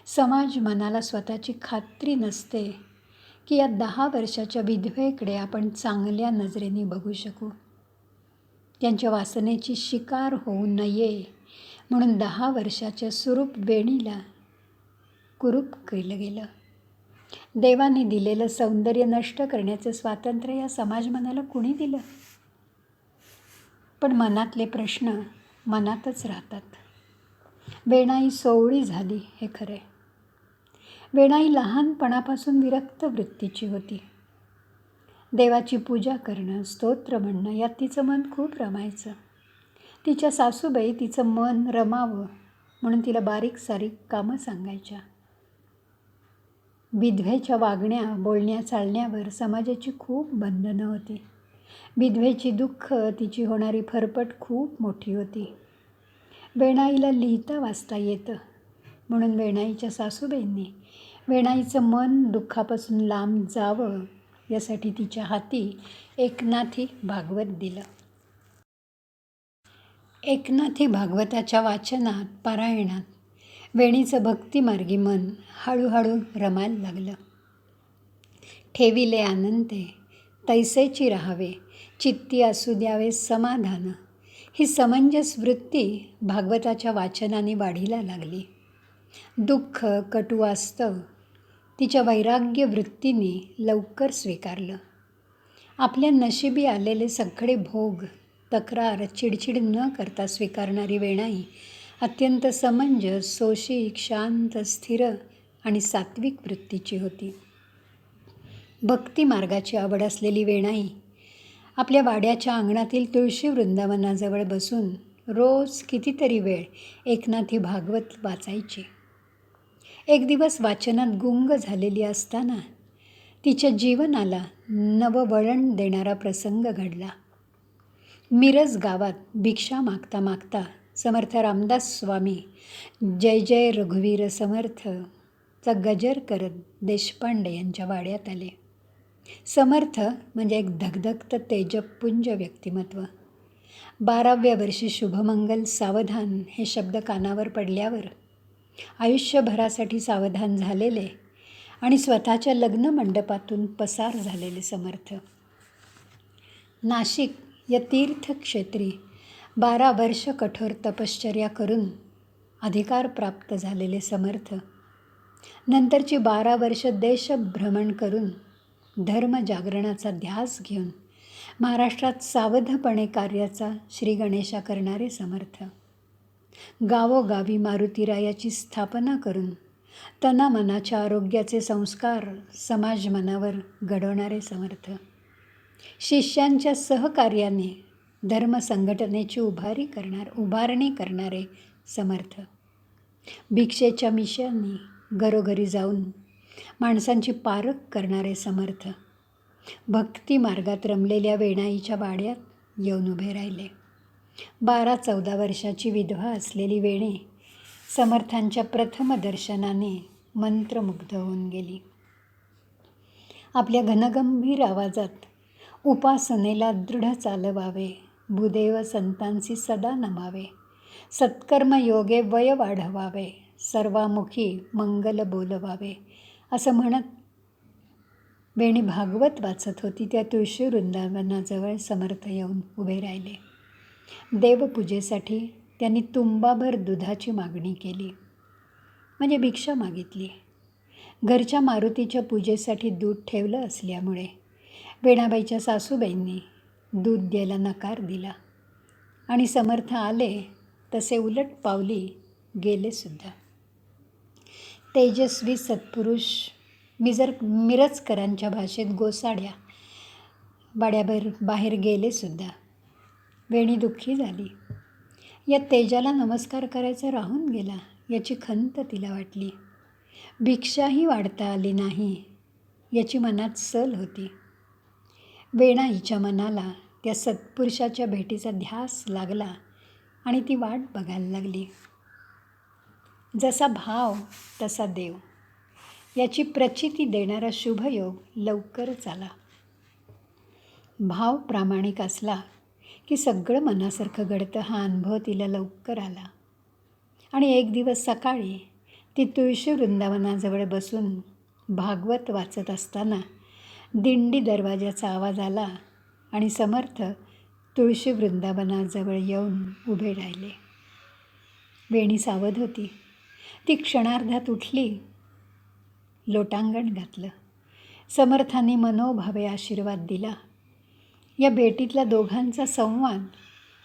समाज मनाला स्वतःची खात्री नसते की या 10 वर्षाच्या विधवेकडे आपण चांगल्या नजरेने बघू शकू. त्यांच्या वासनेची शिकार होऊ नये म्हणून 10 वर्षाच्या सुरूप वेणीला कुरूप केलं गेलं. देवाने दिलेलं सौंदर्य नष्ट करण्याचं स्वातंत्र्य या समाजमनाला कुणी दिलं? पण मनातले प्रश्न मनातच राहतात. वेणाई सोवळी झाली हे खरे. वेणाई लहानपणापासून विरक्त वृत्तीची होती. देवाची पूजा करणं, स्तोत्र म्हणणं यात तिचं मन खूप रमायचं. तिच्या सासूबाई तिचं मन रमावं म्हणून तिला बारीक सारीक कामं सांगायच्या. विधवेच्या वागण्या बोलण्या चालण्यावर समाजाची खूप बंधनं होती. विधवेची दुःख, तिची होणारी फरफट खूप मोठी होती. वेणाईला लिहिता वाचता येतं म्हणून वेणाईच्या सासूबाईंनी वेणाईचं मन दुःखापासून लांब जावं यासाठी तिच्या हाती एकनाथी भागवत दिलं. एकनाथी भागवताच्या वाचनात, पारायणात वेणीचं भक्तिमार्गी मन हळूहळू रमायला लागलं. ठेविले आनंदे तैसेची राहावे, चित्ती असू द्यावे समाधान, ही समंजस वृत्ती भागवताच्या वाचनाने वाढीला लागली. दुःख कटू वास्तव तिच्या वैराग्य वृत्तीने लवकर स्वीकारलं. आपल्या नशिबी आलेले सगळे भोग, तक्रार, चिडचिड न करता स्वीकारणारी वेणाई अत्यंत समंजस, सोशिक, शांत, स्थिर आणि सात्विक वृत्तीची होती. भक्ती मार्गाची आवड असलेली वेणाई आपल्या वाड्याच्या अंगणातील तुळशी वृंदावनाजवळ बसून रोज कितीतरी वेळ एकनाथी भागवत वाचायची. एक दिवस वाचनात गुंग झालेली असताना तिच्या जीवनाला नवं वळण देणारा प्रसंग घडला. मिरज गावात भिक्षा मागता मागता समर्थ रामदास स्वामी जय जय रघुवीर समर्थ चा गजर करत देशपांडे यांच्या वाड्यात आले. समर्थ म्हणजे एक धगधगतं तेजपुंज व्यक्तिमत्व. 12व्या वर्षी शुभमंगल सावधान हे शब्द कानावर पडल्यावर आयुष्यभरासाठी सावधान झालेले आणि स्वतःच्या लग्न मंडपातून पसार झालेले समर्थ. नाशिक या तीर्थक्षेत्री 12 वर्ष कठोर तपश्चर्या करून अधिकार प्राप्त झालेले समर्थ नंतरची 12 वर्ष देशभ्रमण करून धर्मजागरणाचा ध्यास घेऊन महाराष्ट्रात सावधपणे कार्याचा श्री गणेशा करणारे समर्थ. गावोगावी मारुतीरायाची स्थापना करून तनामनाच्या आरोग्याचे संस्कार समाज मनावर घडवणारे समर्थ. शिष्यांच्या सहकार्याने धर्मसंघटनेची उभारणी करणारे समर्थ. भिक्षेच्या मिशांनी घरोघरी जाऊन माणसांची पारख करणारे समर्थ. भक्ती मार्गात रमलेल्या वेणाईच्या वाड्यात येऊन उभे राहिले. 12-14 वर्षाची विधवा असलेली वेणी समर्थांच्या प्रथम दर्शनाने मंत्रमुग्ध होऊन गेली. आपल्या घनगंभीर आवाजात उपासनेला दृढ चालवावे, भूदेव संतांसी सदा नमावे, सत्कर्म योगे वय वाढवावे, सर्वामुखी मंगल बोलवावे असं म्हणत वेणी भागवत वाचत होती. त्या तुळशी वृंदावनाजवळ समर्थ येऊन उभे राहिले. देवपूजेसाठी त्यांनी तुंबाभर दुधाची मागणी केली, म्हणजे भिक्षा मागितली. घरच्या मारुतीच्या पूजेसाठी दूध ठेवलं असल्यामुळे वेणाबाईच्या सासूबाईंनी दूध द्यायला नकार दिला आणि समर्थ आले तसे उलट पावली गेलेसुद्धा. तेजस्वी सत्पुरुष मिरजकरांच्या भाषेत गोसाड्या वाड्याभर बाहेर गेलेसुद्धा. वेणी दुःखी झाली. या तेजाला नमस्कार करायचा राहून गेला याची खंत तिला वाटली. भिक्षाही वाढता आली नाही याची मनात सल होती. वेणाईच्या मनाला त्या सत्पुरुषाच्या भेटीचा ध्यास लागला आणि ती वाट बघायला लागली. जसा भाव तसा देव याची प्रचिती देणारा शुभयोग लवकरच आला. भाव प्रामाणिक असला की सगळं मनासारखं घडतं हा अनुभव तिला लवकर आला. आणि एक दिवस सकाळी ती तुळशी वृंदावनाजवळ बसून भागवत वाचत असताना दिंडी दरवाजाचा आवाज आला आणि समर्थ तुळशी वृंदावनाजवळ येऊन उभे राहिले. वेणी सावध होती. ती क्षणार्धात उठली, लोटांगण घातलं. समर्थांनी मनोभावे आशीर्वाद दिला. या भेटीतला दोघांचा संवाद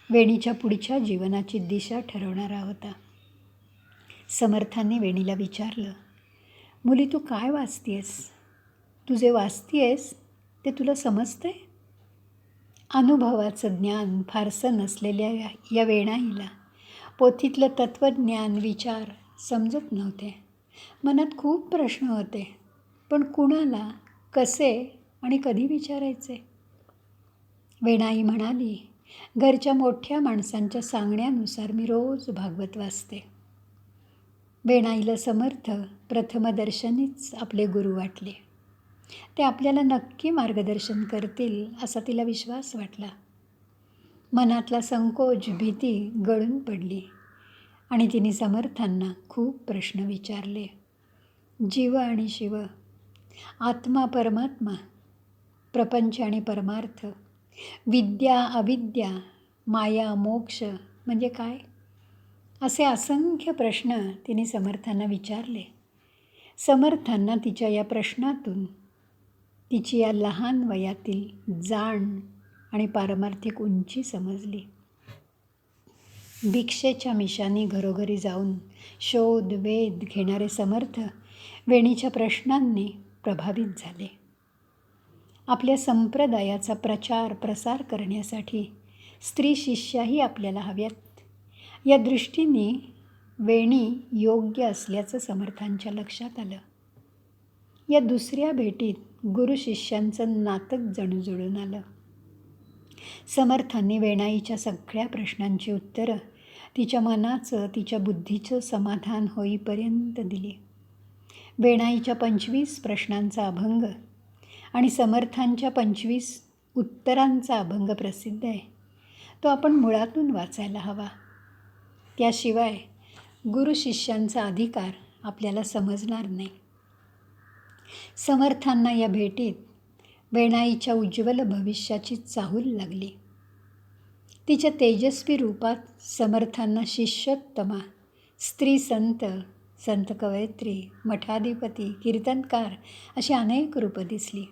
वेणीच्या पुढच्या जीवनाची दिशा ठरवणारा होता. समर्थांनी वेणीला विचारलं, मुली तू काय वाचतेस? तू जे वाचतेस ते तुला समजतंय? अनुभवाचं ज्ञान फारसं नसलेल्या या वेणाईला पोथीतलं तत्त्वज्ञान विचार समजत नव्हते. मनात खूप प्रश्न होते, पण कुणाला, कसे आणि कधी विचारायचे? वेणाई म्हणाली, घरच्या मोठ्या माणसांच्या सांगण्यानुसार मी रोज भागवत वाचते. वेणाईला समर्थ प्रथमदर्शनीच आपले गुरु वाटले. ते आपल्याला नक्की मार्गदर्शन करतील असा तिला विश्वास वाटला. मनातला संकोच, भीती गळून पडली आणि तिने समर्थांना खूप प्रश्न विचारले. जीव आणि शिव, आत्मा परमात्मा, प्रपंच आणि परमार्थ, विद्या अविद्या, माया मोक्ष म्हणजे काय? असे असंख्य प्रश्न तिने समर्थांना विचारले. समर्थांना तिच्या या प्रश्नातून तिची या लहान वयातील जाण आणि पारमार्थिक उंची समजली. भिक्षेच्या मिशांनी घरोघरी जाऊन शोध वेध घेणारे समर्थ वेणीच्या प्रश्नांनी प्रभावित झाले. आपल्या संप्रदायाचा प्रचार प्रसार करण्यासाठी स्त्री शिष्याही आपल्याला हव्यात या दृष्टीने वेणी योग्य असल्याचं समर्थांच्या लक्षात आलं. या दुसऱ्या भेटीत गुरु शिष्यांचं नातक जणू जुळून आलं. समर्थांनी वेणाईच्या सगळ्या प्रश्नांची उत्तरं तिच्या मनाचं, तिच्या बुद्धीचं समाधान होईपर्यंत दिली. वेणाईच्या 25 प्रश्नांचा अभंग आणि समर्थांच्या 25 उत्तरांचा अभंग प्रसिद्ध आहे. तो आपण मुळातून वाचायला हवा. त्याशिवाय गुरु शिष्यांचा अधिकार आपल्याला समजणार नाही. समर्थांना या भेटीत वेणाईच्या उज्ज्वल भविष्याची चाहूल लागली. तिच्या तेजस्वी रूपात समर्थांना शिष्योत्तमा, स्त्री संत, संत कवयित्री, मठाधिपती, कीर्तनकार अशी अनेक रूपं दिसली.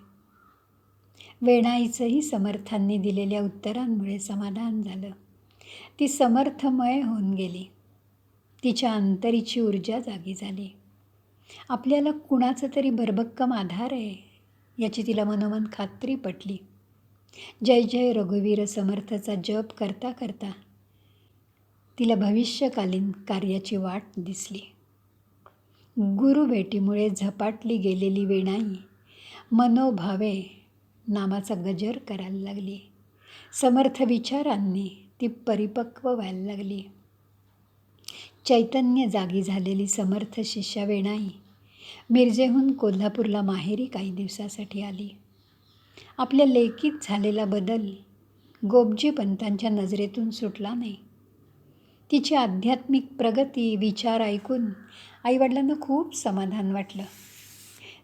वेणाईचंही समर्थांनी दिलेल्या उत्तरांमुळे समाधान झालं. ती समर्थमय होऊन गेली. तिच्या अंतरीची ऊर्जा जागी झाली. आपल्याला कुणाचा तरी भरभक्कम आधार आहे याची तिला मनोमन खात्री पटली. जय जय रघुवीर समर्थचा जप करता करता तिला भविष्यकालीन कार्याची वाट दिसली. गुरुभेटीमुळे झपाटली गेलेली वेणाई मनोभावे नामाचा गजर करायला लागली. समर्थ विचारांनी ती परिपक्व व्हायला लागली. चैतन्य जागी झालेली समर्थ शिष्या वेणाई मिरजेहून कोल्हापूरला माहेरी काही दिवसासाठी आली. आपल्या लेकीत झालेला बदल गोपजी पंतांच्या नजरेतून सुटला नाही. तिची आध्यात्मिक प्रगती विचार ऐकून आईवडिलांना खूप समाधान वाटलं.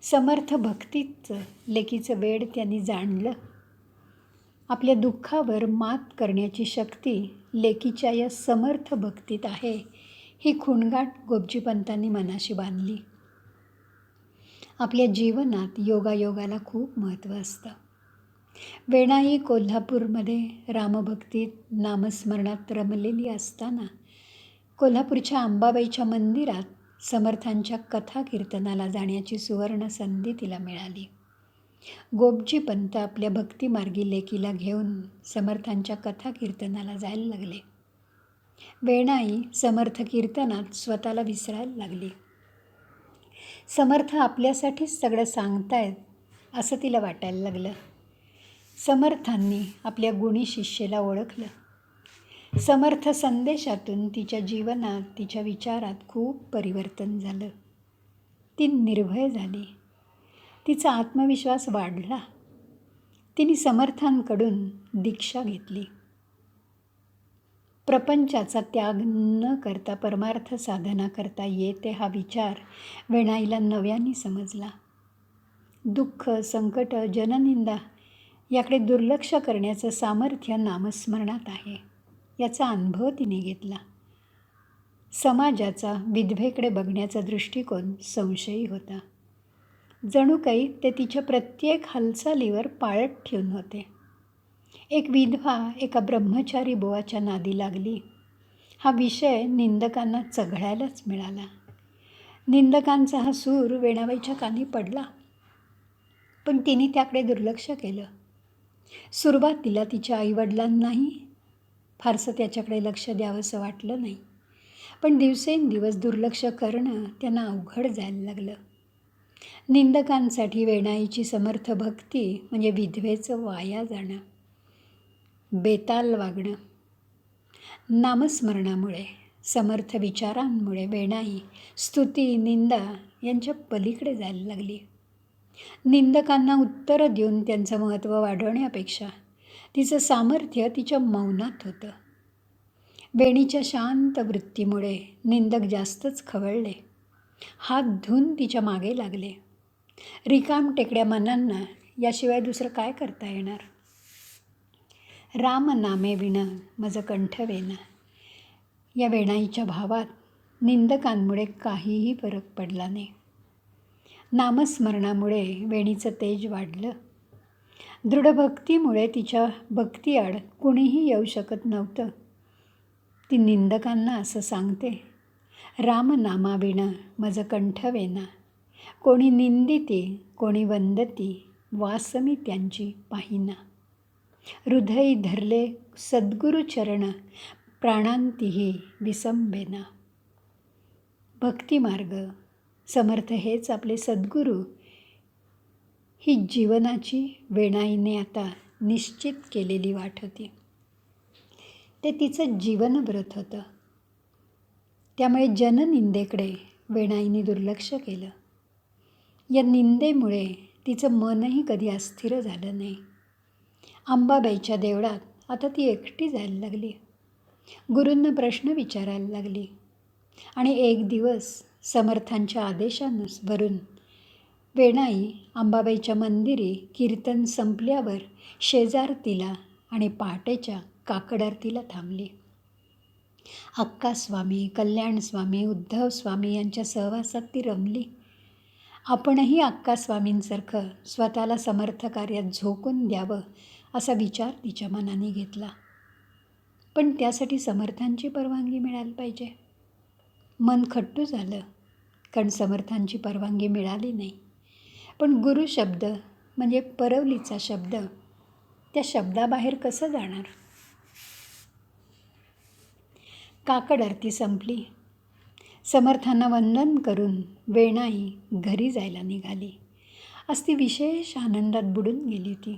समर्थ भक्तीचं लेकीचं वेड त्यांनी जाणलं. आपल्या दुःखावर मात करण्याची शक्ती लेकीच्या या समर्थ भक्तीत आहे ही खुणगाठ गोपजीपंतांनी मनाशी बांधली. आपल्या जीवनात योगायोगाला खूप महत्त्व असतं. वेणाई कोल्हापूरमध्ये रामभक्तीत नामस्मरणात रमलेली असताना कोल्हापूरच्या अंबाबाईच्या मंदिरात समर्थांच्या कथा कीर्तनाला जाण्याची सुवर्ण संधी तिला मिळाली. गोपजीपंत आपल्या भक्तिमार्गी लेकीला घेऊन समर्थांच्या कथा कीर्तनाला जायला लागले. वेणाई समर्थ कीर्तनात स्वतःला विसरायला लागली. समर्थ आपल्यासाठीच सगळं सांगतायत असं तिला वाटायला लागलं. समर्थांनी आपल्या गुणी शिष्येला ओळखलं. समर्थ संदेशातून तिच्या जीवनात तिच्या विचारात खूप परिवर्तन झालं. ती निर्भय झाली. तिचा आत्मविश्वास वाढला. तिने समर्थांकडून दीक्षा घेतली. प्रपंचाचा त्याग न करता परमार्थ साधना करता येते हा विचार वेणाईला नव्याने समजला. दुःख, संकट, जननिंदा याकडे दुर्लक्ष करण्याचं सामर्थ्य नामस्मरणात आहे याचा अनुभव तिने घेतला. समाजाचा विधवेकडे बघण्याचा दृष्टिकोन संशयी होता. जणू काही ते तिच्या प्रत्येक हालचालीवर पाळत ठेवून होते. एक विधवा एका ब्रह्मचारी बुवाच्या नादी लागली हा विषय निंदकांना चघळायलाच मिळाला. निंदकांचा हा सूर वेणाबाईच्या कानी पडला, पण तिने त्याकडे दुर्लक्ष केलं. सुरुवातीला तिच्या आईवडिलांनाही फारसं त्याच्याकडे लक्ष द्यावंसं वाटलं नाही, पण दिवसेंदिवस दुर्लक्ष करणं त्यांना अवघड जायला लागलं. निंदकांसाठी वेणाईची समर्थ भक्ती म्हणजे विधवेचं वाया जाणं, बेताल वागणं. नामस्मरणामुळे, समर्थ विचारांमुळे वेणाई स्तुती, निंदा यांच्या पलीकडे जायला लागली. निंदकांना उत्तरं देऊन त्यांचं महत्त्व वाढवण्यापेक्षा तिचं सामर्थ्य तिच्या मौनात होतं. वेणीच्या शांत वृत्तीमुळे निंदक जास्तच खवळले. हात धुवून तिच्या मागे लागले. रिकामटेकड्या मनांना याशिवाय दुसरं काय करता येणार. राम नामे विण मज कंठ वेना या वेणाईच्या भावात निंदकांमुळे काहीही फरक पडला नाही. नामस्मरणामुळे वेणीचं तेज वाढलं. दृढभक्तीमुळे तिच्या भक्तीआड कुणीही येऊ शकत नव्हतं. ती निंदकांना असं सांगते, राम नामाविण मज कंठ वेना, कोणी निंदिती कोणी वंदती, वासमी त्यांची पाहिना. हृदय धरले सद्गुरु चरण, प्राणांतीही विसंबेना. भक्तिमार्ग, समर्थ हेच आपले सद्गुरू ही जीवनाची वेणाईने आता निश्चित केलेली वाट होती. ते तिचं जीवनव्रत होतं. त्यामुळे जननिंदेकडे वेणाईने दुर्लक्ष केलं. या निंदेमुळे तिचं मनही कधी अस्थिर झालं नाही. अंबाबाईच्या देवळात आता ती एकटी जायला लागली. गुरूंना प्रश्न विचारायला लागली आणि एक दिवस समर्थांच्या आदेशावरून वेणाई अंबाबाईच्या मंदिरी कीर्तन संपल्यावर शेजारतीला आणि पहाटेच्या काकड आरतीला थांबली. अक्का स्वामी, कल्याण स्वामी, उद्धव स्वामी यांच्या सहवासात ती रमली. आपणही अक्कास्वामींसारखं स्वतःला समर्थ कार्यात झोकून द्यावं असा विचार तिच्या मनाने घेतला. पण त्यासाठी समर्थांची परवानगी मिळाली पाहिजे. मन खट्टू झालं, कारण समर्थांची परवानगी मिळाली नाही. पण गुरु शब्द म्हणजे परवलीचा शब्द, त्या शब्दाबाहेर कसं जाणार? काकड आरती संपली. समर्थांना वंदन करून वेणाई घरी जायला निघाली. आज ती विशेष आनंदात बुडून गेली होती.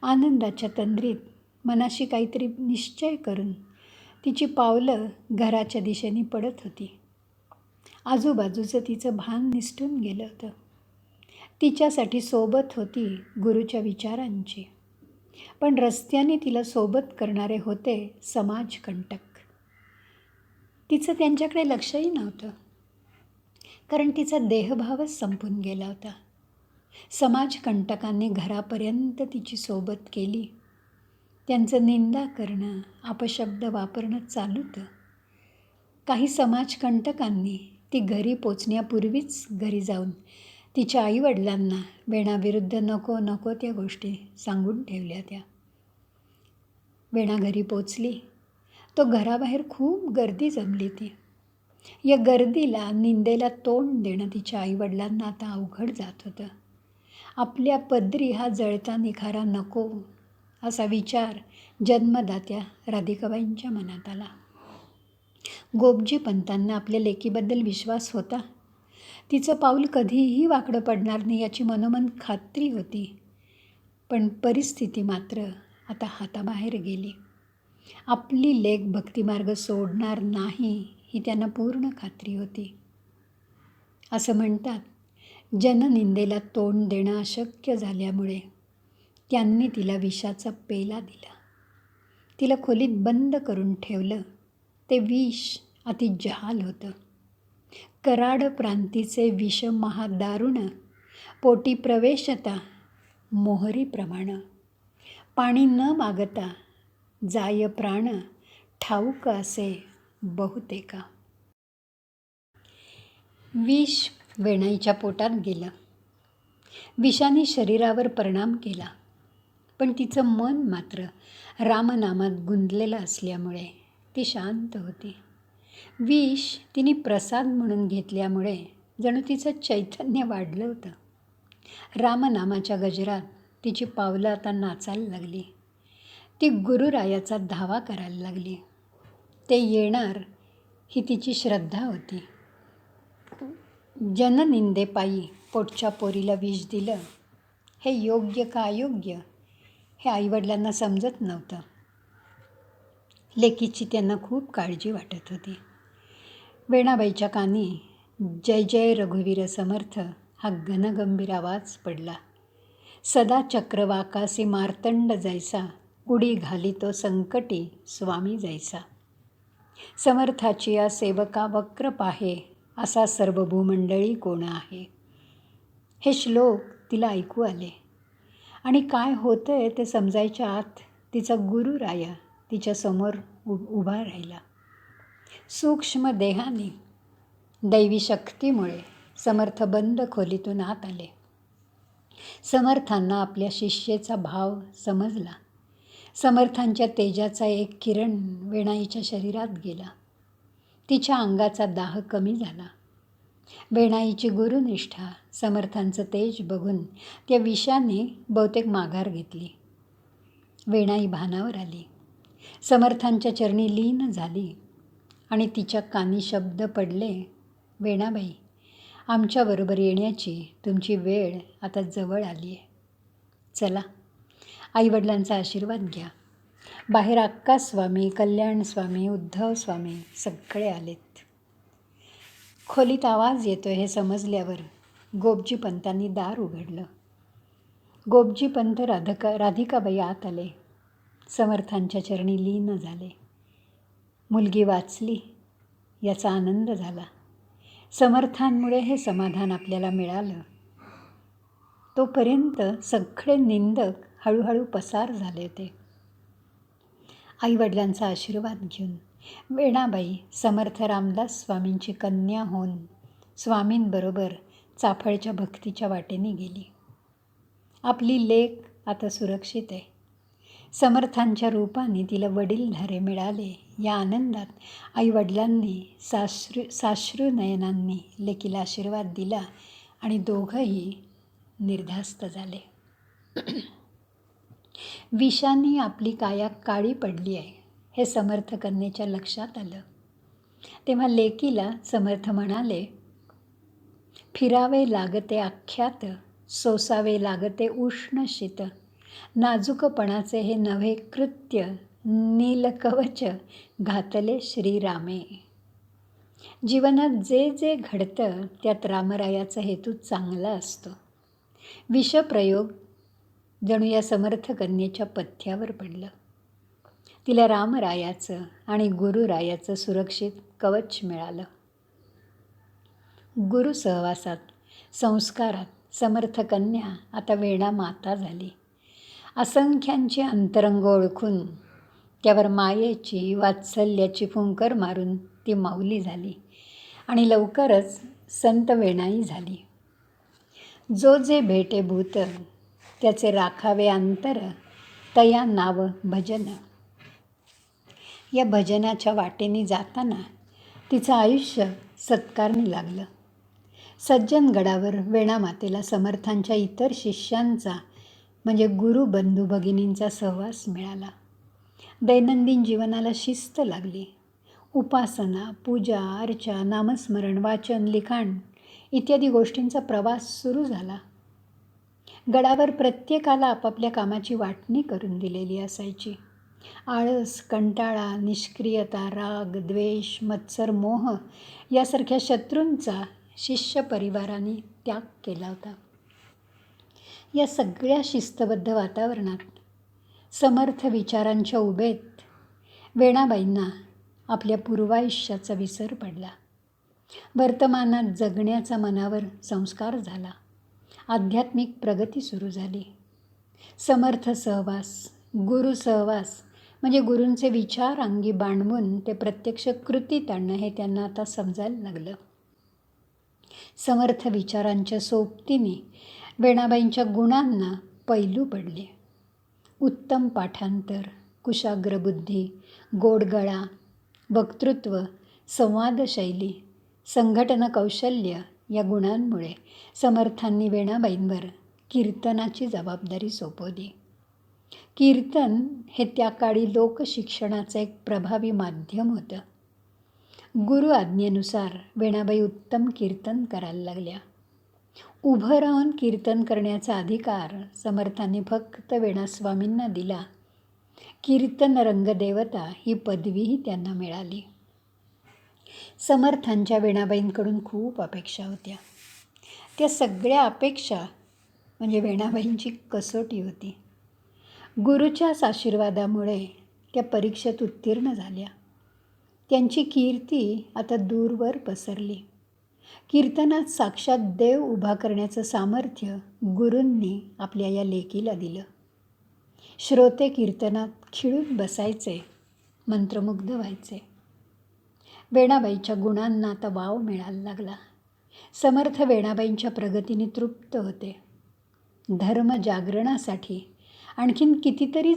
आनंदाच्या तंद्रीत मनाशी काहीतरी निश्चय करून तिची पावलं घराच्या दिशेने पडत होती. आजूबाजूचं तिचं भान निसटून गेलं होतं. तिच्यासाठी सोबत होती गुरुच्या विचारांची, पण रस्त्याने तिला सोबत करणारे होते समाजकंटक. तिचं त्यांच्याकडे लक्षही नव्हतं, कारण तिचा देहभावच संपून गेला होता. समाजकंटकांनी घरापर्यंत तिची सोबत केली. त्यांचं निंदा करणं, अपशब्द वापरणं चालू होतं. काही समाजकंटकांनी ती घरी पोचण्यापूर्वीच घरी जाऊन तिच्या आईवडिलांना वेणाविरुद्ध नको नको त्या गोष्टी सांगून ठेवल्या त्या. वेणा घरी पोचली तो घराबाहेर खूप गर्दी जमली ती. या गर्दीला, निंदेला तोंड देणं तिच्या आईवडिलांना आता अवघड जात होतं. आपल्या पदरी हा जळता निखारा नको असा विचार जन्मदात्या राधिकाबाईंच्या मनात आला. गोपजी पंतांना आपल्या लेकीबद्दल विश्वास होता. तिचं पाऊल कधीही वाकडं पडणार नाही याची मनोमन खात्री होती. पण परिस्थिती मात्र आता हाताबाहेर गेली. आपली लेक भक्तिमार्ग सोडणार नाही ही त्यांना पूर्ण खात्री होती. असं म्हणतात, जननिंदेला तोंड देणं अशक्य झाल्यामुळे त्यांनी तिला विषाचा पेला दिला. तिला खोलीत बंद करून ठेवलं. ते विष अति जहाल होतं. कराड प्रांतीचे विष महादारुण, पोटी प्रवेशता मोहरीप्रमाण. पाणी न मागता जाय प्राण, ठाऊक असे बहुतेका. विष वेणाईच्या पोटात गेलं. विषाने शरीरावर परिणाम केला, पण तिचं मन मात्र रामनामात गुंतलेलं असल्यामुळे ती शांत होती. विष तिने प्रसाद म्हणून घेतल्यामुळे जणू तिचं चैतन्य वाढलं होतं. रामनामाच्या गजरात तिची पावलं आता नाचायला लागली. ती गुरुरायाचा धावा करायला लागली. ते येणार ही तिची श्रद्धा होती. जननिंदेपायी पोटच्या पोरीला विष दिलं, हे योग्य का अयोग्य हे आईवडिलांना समजत नव्हतं. लेकीची त्यांना खूप काळजी वाटत होती. वेणाबाईच्या कानी जय जय रघुवीर समर्थ हा घनगंभीर आवाज पडला. सदा चक्रवाकासी मार्तंड जैसा, उडी घालितो संकटी स्वामी जैसा. समर्थाची या सेवका वक्र पाहे, असा सर्व भूमंडळी कोण आहे. हे श्लोक तिला ऐकू आले आणि काय होतंय ते समजायच्या आत तिचा गुरुराया तिच्यासमोर उभा राहिला. सूक्ष्म देहाने दैवी शक्तीमुळे समर्थ बंद खोलीतून आत आले. समर्थांना आपल्या शिष्येचा भाव समजला. समर्थांच्या तेजाचा एक किरण वेणाईच्या शरीरात गेला. तिच्या अंगाचा दाह कमी झाला. वेणाईची गुरुनिष्ठा, समर्थांचं तेज बघून त्या विषाने बहुतेक माघार घेतली. वेणाई भानावर आली. समर्थांच्या चरणी लीन झाली आणि तिच्या कानी शब्द पडले, वेणाबाई, आमच्याबरोबर येण्याची तुमची वेळ आता जवळ आली आहे. चला, आईवडिलांचा आशीर्वाद घ्या. बाहेर अक्कास्वामी, कल्याणस्वामी, उद्धवस्वामी सगळे आलेत. खोलीत आवाज येतोय हे समजल्यावर गोपजी पंतांनी दार उघडलं. गोपजी पंत राधिकाबाई आत आले. समर्थांच्या चरणी लीन झाले. मुलगी वाचली याचा आनंद झाला. समर्थांमुळे हे समाधान आपल्याला मिळालं. तोपर्यंत सगळे निंदक हळूहळू पसार झाले होते. आईवडिलांचा आशीर्वाद घेऊन वेणाबाई समर्थ रामदास स्वामींची कन्या होऊन स्वामींबरोबर चाफळच्या भक्तीच्या वाटेने गेली. आपली लेक आता सुरक्षित आहे. समर्थांच्या रूपाने तिला वडीलधारे मिळाले या आनंदात आईवडिलांनी साश्रू नयनांनी लेकीला आशीर्वाद दिला आणि दोघंही निर्धास्त झाले. विषाने आपली काया काळी पडली आहे हे समर्थ कन्येच्या लक्षात आलं. तेव्हा लेकीला समर्थ म्हणाले, फिरावे लागते आख्यात, सोसावे लागते उष्ण शीत, नाजूकपणाचे हे नवे कृत्य, नीलकवच घातले श्रीरामे. जीवनात जे जे घडतं त्यात रामरायाचा हेतू चांगला असतो. विषप्रयोग जणू या समर्थ कन्येच्या पथ्यावर पडलं. तिला रामरायाचं आणि गुरुरायाचं सुरक्षित कवच मिळालं. गुरु सहवासात, संस्कारात समर्थ कन्या आता वेणा माता झाली. असंख्यांची अंतरंग ओळखून त्यावर मायेची वात्सल्याची फुंकर मारून ती माऊली झाली आणि लवकरच संत वेणाई झाली. जो जे भेटे भूत त्याचे राखावे अंतर, तया नाव भजन. या भजनाच्या वाटेने जाताना तिचं आयुष्य सत्कारणी लागलं. सज्जनगडावर वेणामातेला समर्थांच्या इतर शिष्यांचा म्हणजे गुरु बंधू भगिनींचा सहवास मिळाला. दैनंदिन जीवनाला शिस्त लागली. उपासना, पूजा, अर्चा, नामस्मरण, वाचन, लिखाण इत्यादी गोष्टींचा प्रवास सुरू झाला. गडावर प्रत्येकाला आपापल्या कामाची वाटणी करून दिलेली असायची. आळस, कंटाळा, निष्क्रियता, राग, द्वेष, मत्सर, मोह यासारख्या शत्रूंचा शिष्य परिवाराने त्याग केला होता. या सगळ्या शिस्तबद्ध वातावरणात समर्थ विचारांच्या उभेत वेणाबाईंना आपल्या पूर्वायुष्याचा विसर पडला. वर्तमानात जगण्याचा मनावर संस्कार झाला. आध्यात्मिक प्रगती सुरू झाली. समर्थ सहवास, गुरु सहवास म्हणजे गुरूंचे विचार अंगी बाणवून ते प्रत्यक्ष कृतीत आणणं हे त्यांना आता समजायला लागलं. समर्थ विचारांच्या सोबतीने वेणाबाईंच्या गुणांना पैलू पडले. उत्तम पाठांतर, कुशाग्र बुद्धी, गोडगळा, वक्तृत्व, संवादशैली, संघटन कौशल्य या गुणांमुळे समर्थांनी वेणाबाईंवर कीर्तनाची जबाबदारी सोपवली. कीर्तन हे त्या काळी लोकशिक्षणाचं एक प्रभावी माध्यम होतं. गुरु आज्ञेनुसार वेणाबाई उत्तम कीर्तन करायला लागल्या. उभं राहून कीर्तन करण्याचा अधिकार समर्थांनी फक्त वेणास्वामींना दिला. कीर्तन रंगदेवता ही पदवीही त्यांना मिळाली. समर्थांच्या वेणाबाईंकडून खूप अपेक्षा होत्या. त्या सगळ्या अपेक्षा म्हणजे वेणाबाईंची कसोटी होती. गुरुच्याच आशीर्वादामुळे त्या परीक्षेत उत्तीर्ण झाल्या. त्यांची कीर्ती आता दूरवर पसरली. कीर्तनात साक्षात देव उभा करण्याचं सामर्थ्य गुरूंनी आपल्या या लेकीला दिलं. श्रोते कीर्तनात खिळून बसायचे, मंत्रमुग्ध व्हायचे. वेणाबाईच्या गुणांना आता वाव मिळायला लागला. समर्थ वेणाबाईंच्या प्रगतीने तृप्त होते. धर्म जागरणासाठी आणखीन कितीतरी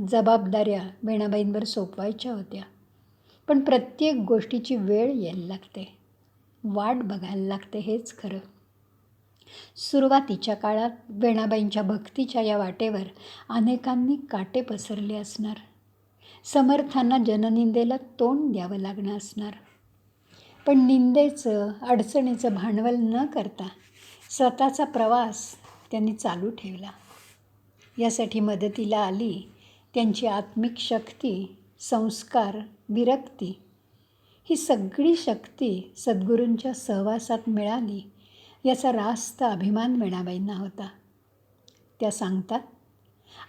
जबाबदाऱ्या वेणाबाईंवर सोपवायच्या होत्या. पण प्रत्येक गोष्टीची वेळ यायला लागते, वाट बघायला लागते हेच खरं. सुरुवातीच्या काळात वेणाबाईंच्या भक्तीच्या या वाटेवर अनेकांनी काटे पसरले असणार. समर्थांना जननिंदेला तोंड द्यावं लागणं असणार. पण निंदेचं, अडचणीचं भांडवल न करता स्वतःचा प्रवास त्यांनी चालू ठेवला. यासाठी मदतीला आली त्यांची आत्मिक शक्ती, संस्कार, विरक्ती. ही सगळी शक्ती सद्गुरूंच्या सहवासात मिळाली याचा रास्त अभिमान वेणाबाईंना होता. त्या सांगतात,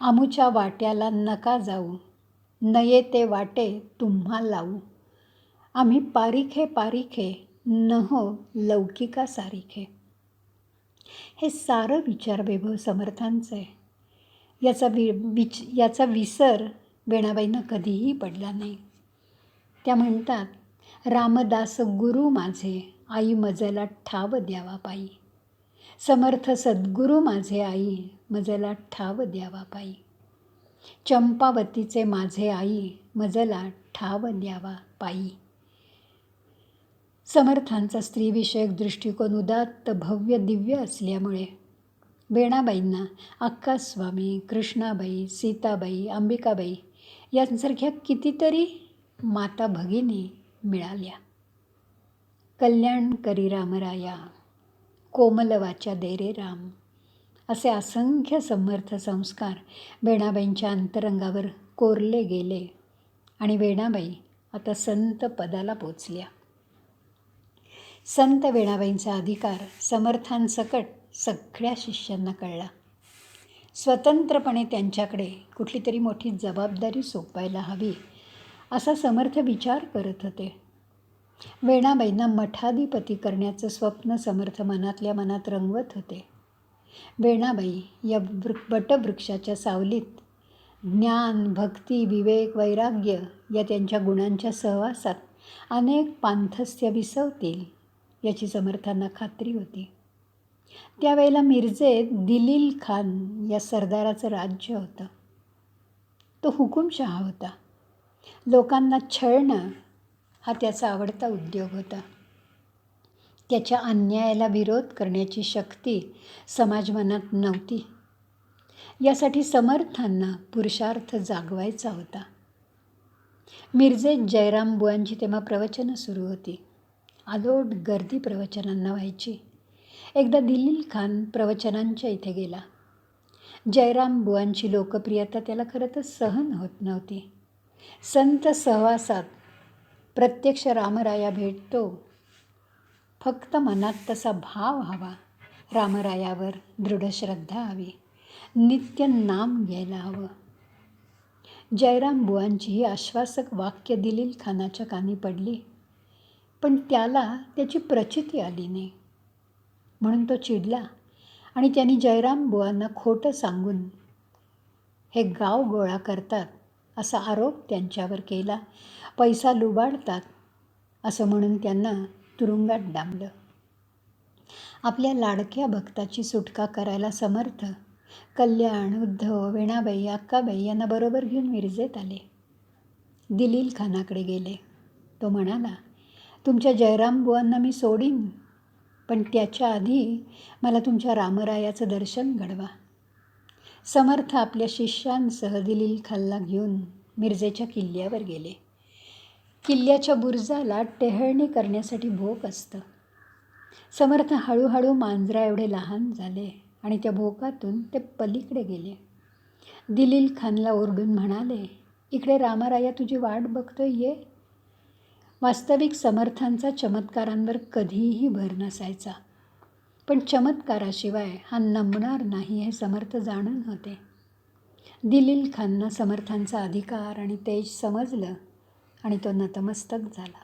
आमुच्या वाट्याला नका जाऊ, नये ते वाटे तुम्हा लावू. आम्ही पारिखे पारिखे, न हो लौकिका सारिखे. हे सारं विचारवैभव समर्थांचं आहे. याचा विसर वेणाबाईंना कधीही पडला नाही. त्या म्हणतात, रामदास गुरु माझे, आई मजला ठाव द्यावा पायी. समर्थ सद्गुरू माझे आई, मजला ठाव द्यावा पायी. चंपावतीचे माझे आई, मजला ठाव द्यावा पायी. समर्थांचा स्त्रीविषयक दृष्टिकोन उदात्त, भव्य, दिव्य असल्यामुळे वेणाबाईंना अक्कास्वामी, कृष्णाबाई, सीताबाई, अंबिकाबाई यांसारख्या कितीतरी माता भगिनी मिळाल्या. कल्याण करी रामराया, कोमलवाचा दे रे राम, असे असंख्य समर्थ संस्कार वेणाबाईंच्या अंतरंगावर कोरले गेले आणि वेणाबाई आता संत पदाला पोचल्या. संत वेणाबाईंचा अधिकार समर्थांसकट सगळ्या शिष्यांना कळला. स्वतंत्रपणे त्यांच्याकडे कुठली तरी मोठी जबाबदारी सोपवायला हवी असा समर्थ विचार करत होते. वेणाबाईंना मठाधिपती करण्याचं स्वप्न समर्थ मनातल्या मनात रंगवत होते. वेणाबाई या वटवृक्षाच्या सावलीत ज्ञान, भक्ती, विवेक, वैराग्य या त्यांच्या गुणांच्या सहवासात अनेक पांथस्थ्य विसवतील याची समर्थांना खात्री होती. त्यावेळेला मिरजेत दिलील खान या सरदाराचं राज्य होतं. तो हुकुमशहा होता. लोकांना छळणं हा त्याचा आवडता उद्योग होता. त्याच्या अन्यायाला विरोध करण्याची शक्ती समाजमनात नव्हती. यासाठी समर्थांना पुरुषार्थ जागवायचा होता. मिरजेत जयरामबुवांची तेव्हा प्रवचनं सुरू होती. आलोट गर्दी प्रवचनांना व्हायची. एकदा दिलील खान प्रवचनांच्या इथे गेला. जयरामबुवांची लोकप्रियता त्याला खरं तर सहन होत नव्हती. संत सहवासात प्रत्यक्ष रामराया भेटतो, फक्त मनात तसा भाव हवा, रामरायावर दृढ श्रद्धा हवी, नित्य नाम घ्यायला हवं. जयरामबुवांची ही आश्वासक वाक्य दिलील खानाच्या कानी पडली, पण त्याला त्याची प्रचिती आली नाही. म्हणून तो चिडला आणि त्यांनी जयरामबुवांना खोटं सांगून हे गाव गोळा करतात असा आरोप त्यांच्यावर केला, पैसा लुबाडतात असं म्हणून त्यांना तुरुंगात डांबलं. आपल्या लाडक्या भक्ताची सुटका करायला समर्थ कल्याण, उद्धव, वेणाबाई, अक्काबाई यांना बरोबर घेऊन मिरजेत आले. दिलील खानाकडे गेले. तो म्हणाला, तुमच्या जयरामबुवांना मी सोडीन, पण त्याच्या आधी मला तुमच्या रामरायाचं दर्शन घडवा. समर्थ आपल्या शिष्यांसह दिलील खानला घेऊन मिरजेच्या किल्ल्यावर गेले. किल्ल्याच्या बुरुजाला टेहळणी करण्यासाठी भोक असतं. समर्थ हळूहळू मांजरा एवढे लहान झाले आणि त्या भोकातून ते पलीकडे गेले. दिलील खानला ओरडून म्हणाले, इकडे रामराया तुझी वाट बघतोय, ये. वास्तविक समर्थांचा चमत्कारांवर कधीही भर नसायचा, पण चमत्काराशिवाय हा नमणार नाही हे समर्थ जाणून होते. दिलील खानना समर्थांचा अधिकार आणि तेज समजलं आणि तो नतमस्तक झाला.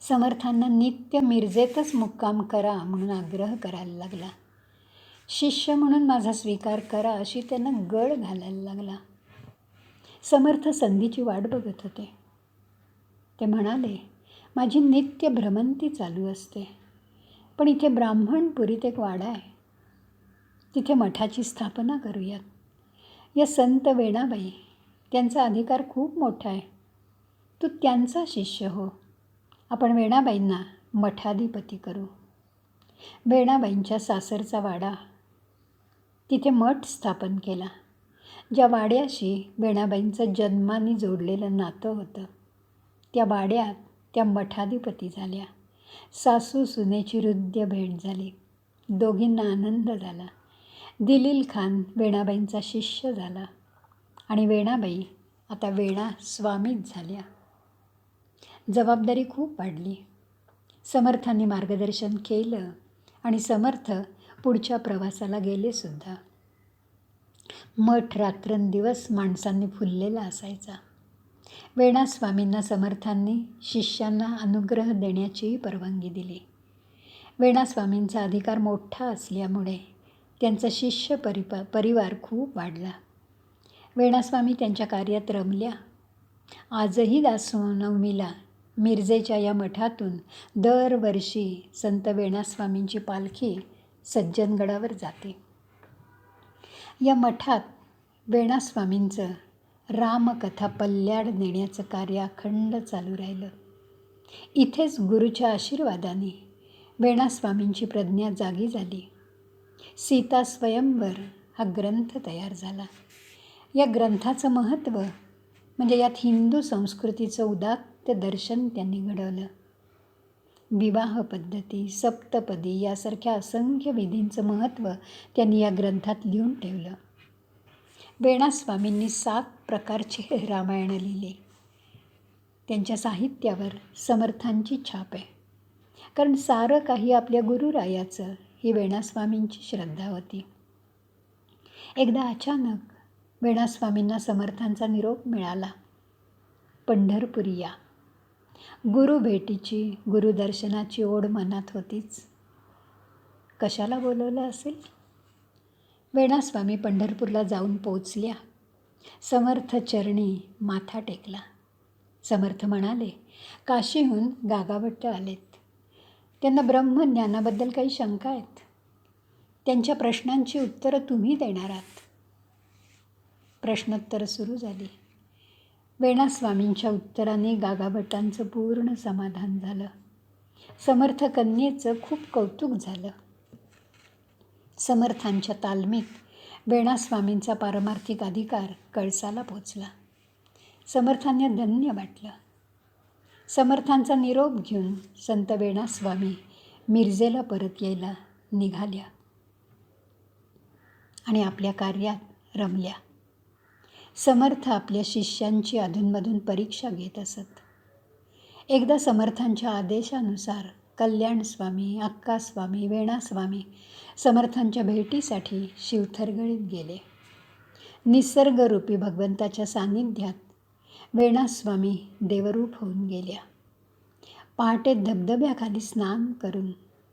समर्थांना नित्य मिरजेतच मुक्काम करा म्हणून आग्रह करायला लागला. शिष्य म्हणून माझा स्वीकार करा अशी त्यांना गळ घालायला लागला. समर्थ संधीची वाट बघत होते. ते म्हणाले, माझी नित्य भ्रमंती चालू असते, पण इथे ब्राह्मणपुरीत एक वाडा आहे, तिथे मठाची स्थापना करूयात. या संत वेणाबाई, त्यांचा अधिकार खूप मोठा आहे. तू त्यांचा शिष्य हो. आपण वेणाबाईंना मठाधिपती करू. वेणाबाईंच्या सासरचा वाडा, तिथे मठ स्थापन केला. ज्या वाड्याशी वेणाबाईंचं जन्माने जोडलेलं नातं होतं, त्या वाड्यात त्या मठाधिपती झाल्या. सासू सुनेची हृदय भेट झाली. दोघींना आनंद झाला. दिलील खान वेणाबाईंचा शिष्य झाला आणि वेणाबाई आता वेणा स्वामीच झाल्या. जबाबदारी खूप वाढली. समर्थांनी मार्गदर्शन केलं आणि समर्थ पुढच्या प्रवासाला गेले सुद्धा. मठ रात्रंदिवस माणसांनी फुललेला असायचा. वेणास्वामींना समर्थांनी शिष्यांना अनुग्रह देण्याचीही परवानगी दिली. वेणास्वामींचा अधिकार मोठा असल्यामुळे त्यांचा शिष्य परिवार खूप वाढला. वेणास्वामी त्यांच्या कार्यात रमल्या. आजही दासनवमीला मिरजेच्या या मठातून दरवर्षी संत वेणास्वामींची पालखी सज्जनगडावर जाते. या मठात वेणास्वामींचं रामकथा पल्ल्याड नेण्याचं कार्य अखंड चालू राहिलं. इथेच गुरुच्या आशीर्वादाने वेणास्वामींची प्रज्ञा जागी झाली. सीता स्वयंवर हा ग्रंथ तयार झाला. या ग्रंथाचं महत्त्व म्हणजे यात हिंदू संस्कृतीचं उदात्त दर्शन त्यांनी घडवलं. विवाह पद्धती, सप्तपदी यासारख्या असंख्य विधींचं महत्त्व त्यांनी या ग्रंथात लिहून ठेवलं. वेणास्वामींनी 7 प्रकारचे रामायण लिहिले. त्यांच्या साहित्यावर समर्थांची छाप आहे. कारण सारं काही आपल्या गुरुरायाचं ही वेणास्वामींची श्रद्धा होती. एकदा अचानक वेणास्वामींना समर्थांचा निरोप मिळाला, पंढरपुरी या. गुरु भेटीची, गुरुदर्शनाची ओढ मनात होतीच. कशाला बोलवलं असेल? वेणास्वामी पंढरपूरला जाऊन पोचल्या. समर्थ चरणी माथा टेकला. समर्थ म्हणाले, काशीहून गागाभट्ट आलेत. त्यांना ब्रह्मज्ञानाबद्दल काही शंका आहेत. त्यांच्या प्रश्नांची उत्तरं तुम्ही देणार आहात. प्रश्नोत्तरं सुरू झाली. वेणास्वामींच्या उत्तराने गागाभट्टांचं पूर्ण समाधान झालं. समर्थ कन्येचं खूप कौतुक झालं. समर्थांच्या तालमीत वेणास्वामींचा पारमार्थिक अधिकार कळसाला पोचला. समर्थांना धन्य वाटलं. समर्थांचा निरोप घेऊन संत वेणास्वामी मिरजेला परत यायला निघाल्या आणि आपल्या कार्यात रमल्या. समर्थ आपल्या शिष्यांची अधूनमधून परीक्षा घेत असत. एकदा समर्थांच्या आदेशानुसार कल्याणस्वामी, अक्कास्वामी, वेणास्वामी समर्थांच्या भेटीसाठी शिवथरगळीत गेले. निसर्गरूपी भगवंताच्या सान्निध्यात वेणास्वामी देवरूप होऊन गेल्या. पहाटे धबधब्याखाली स्नान करून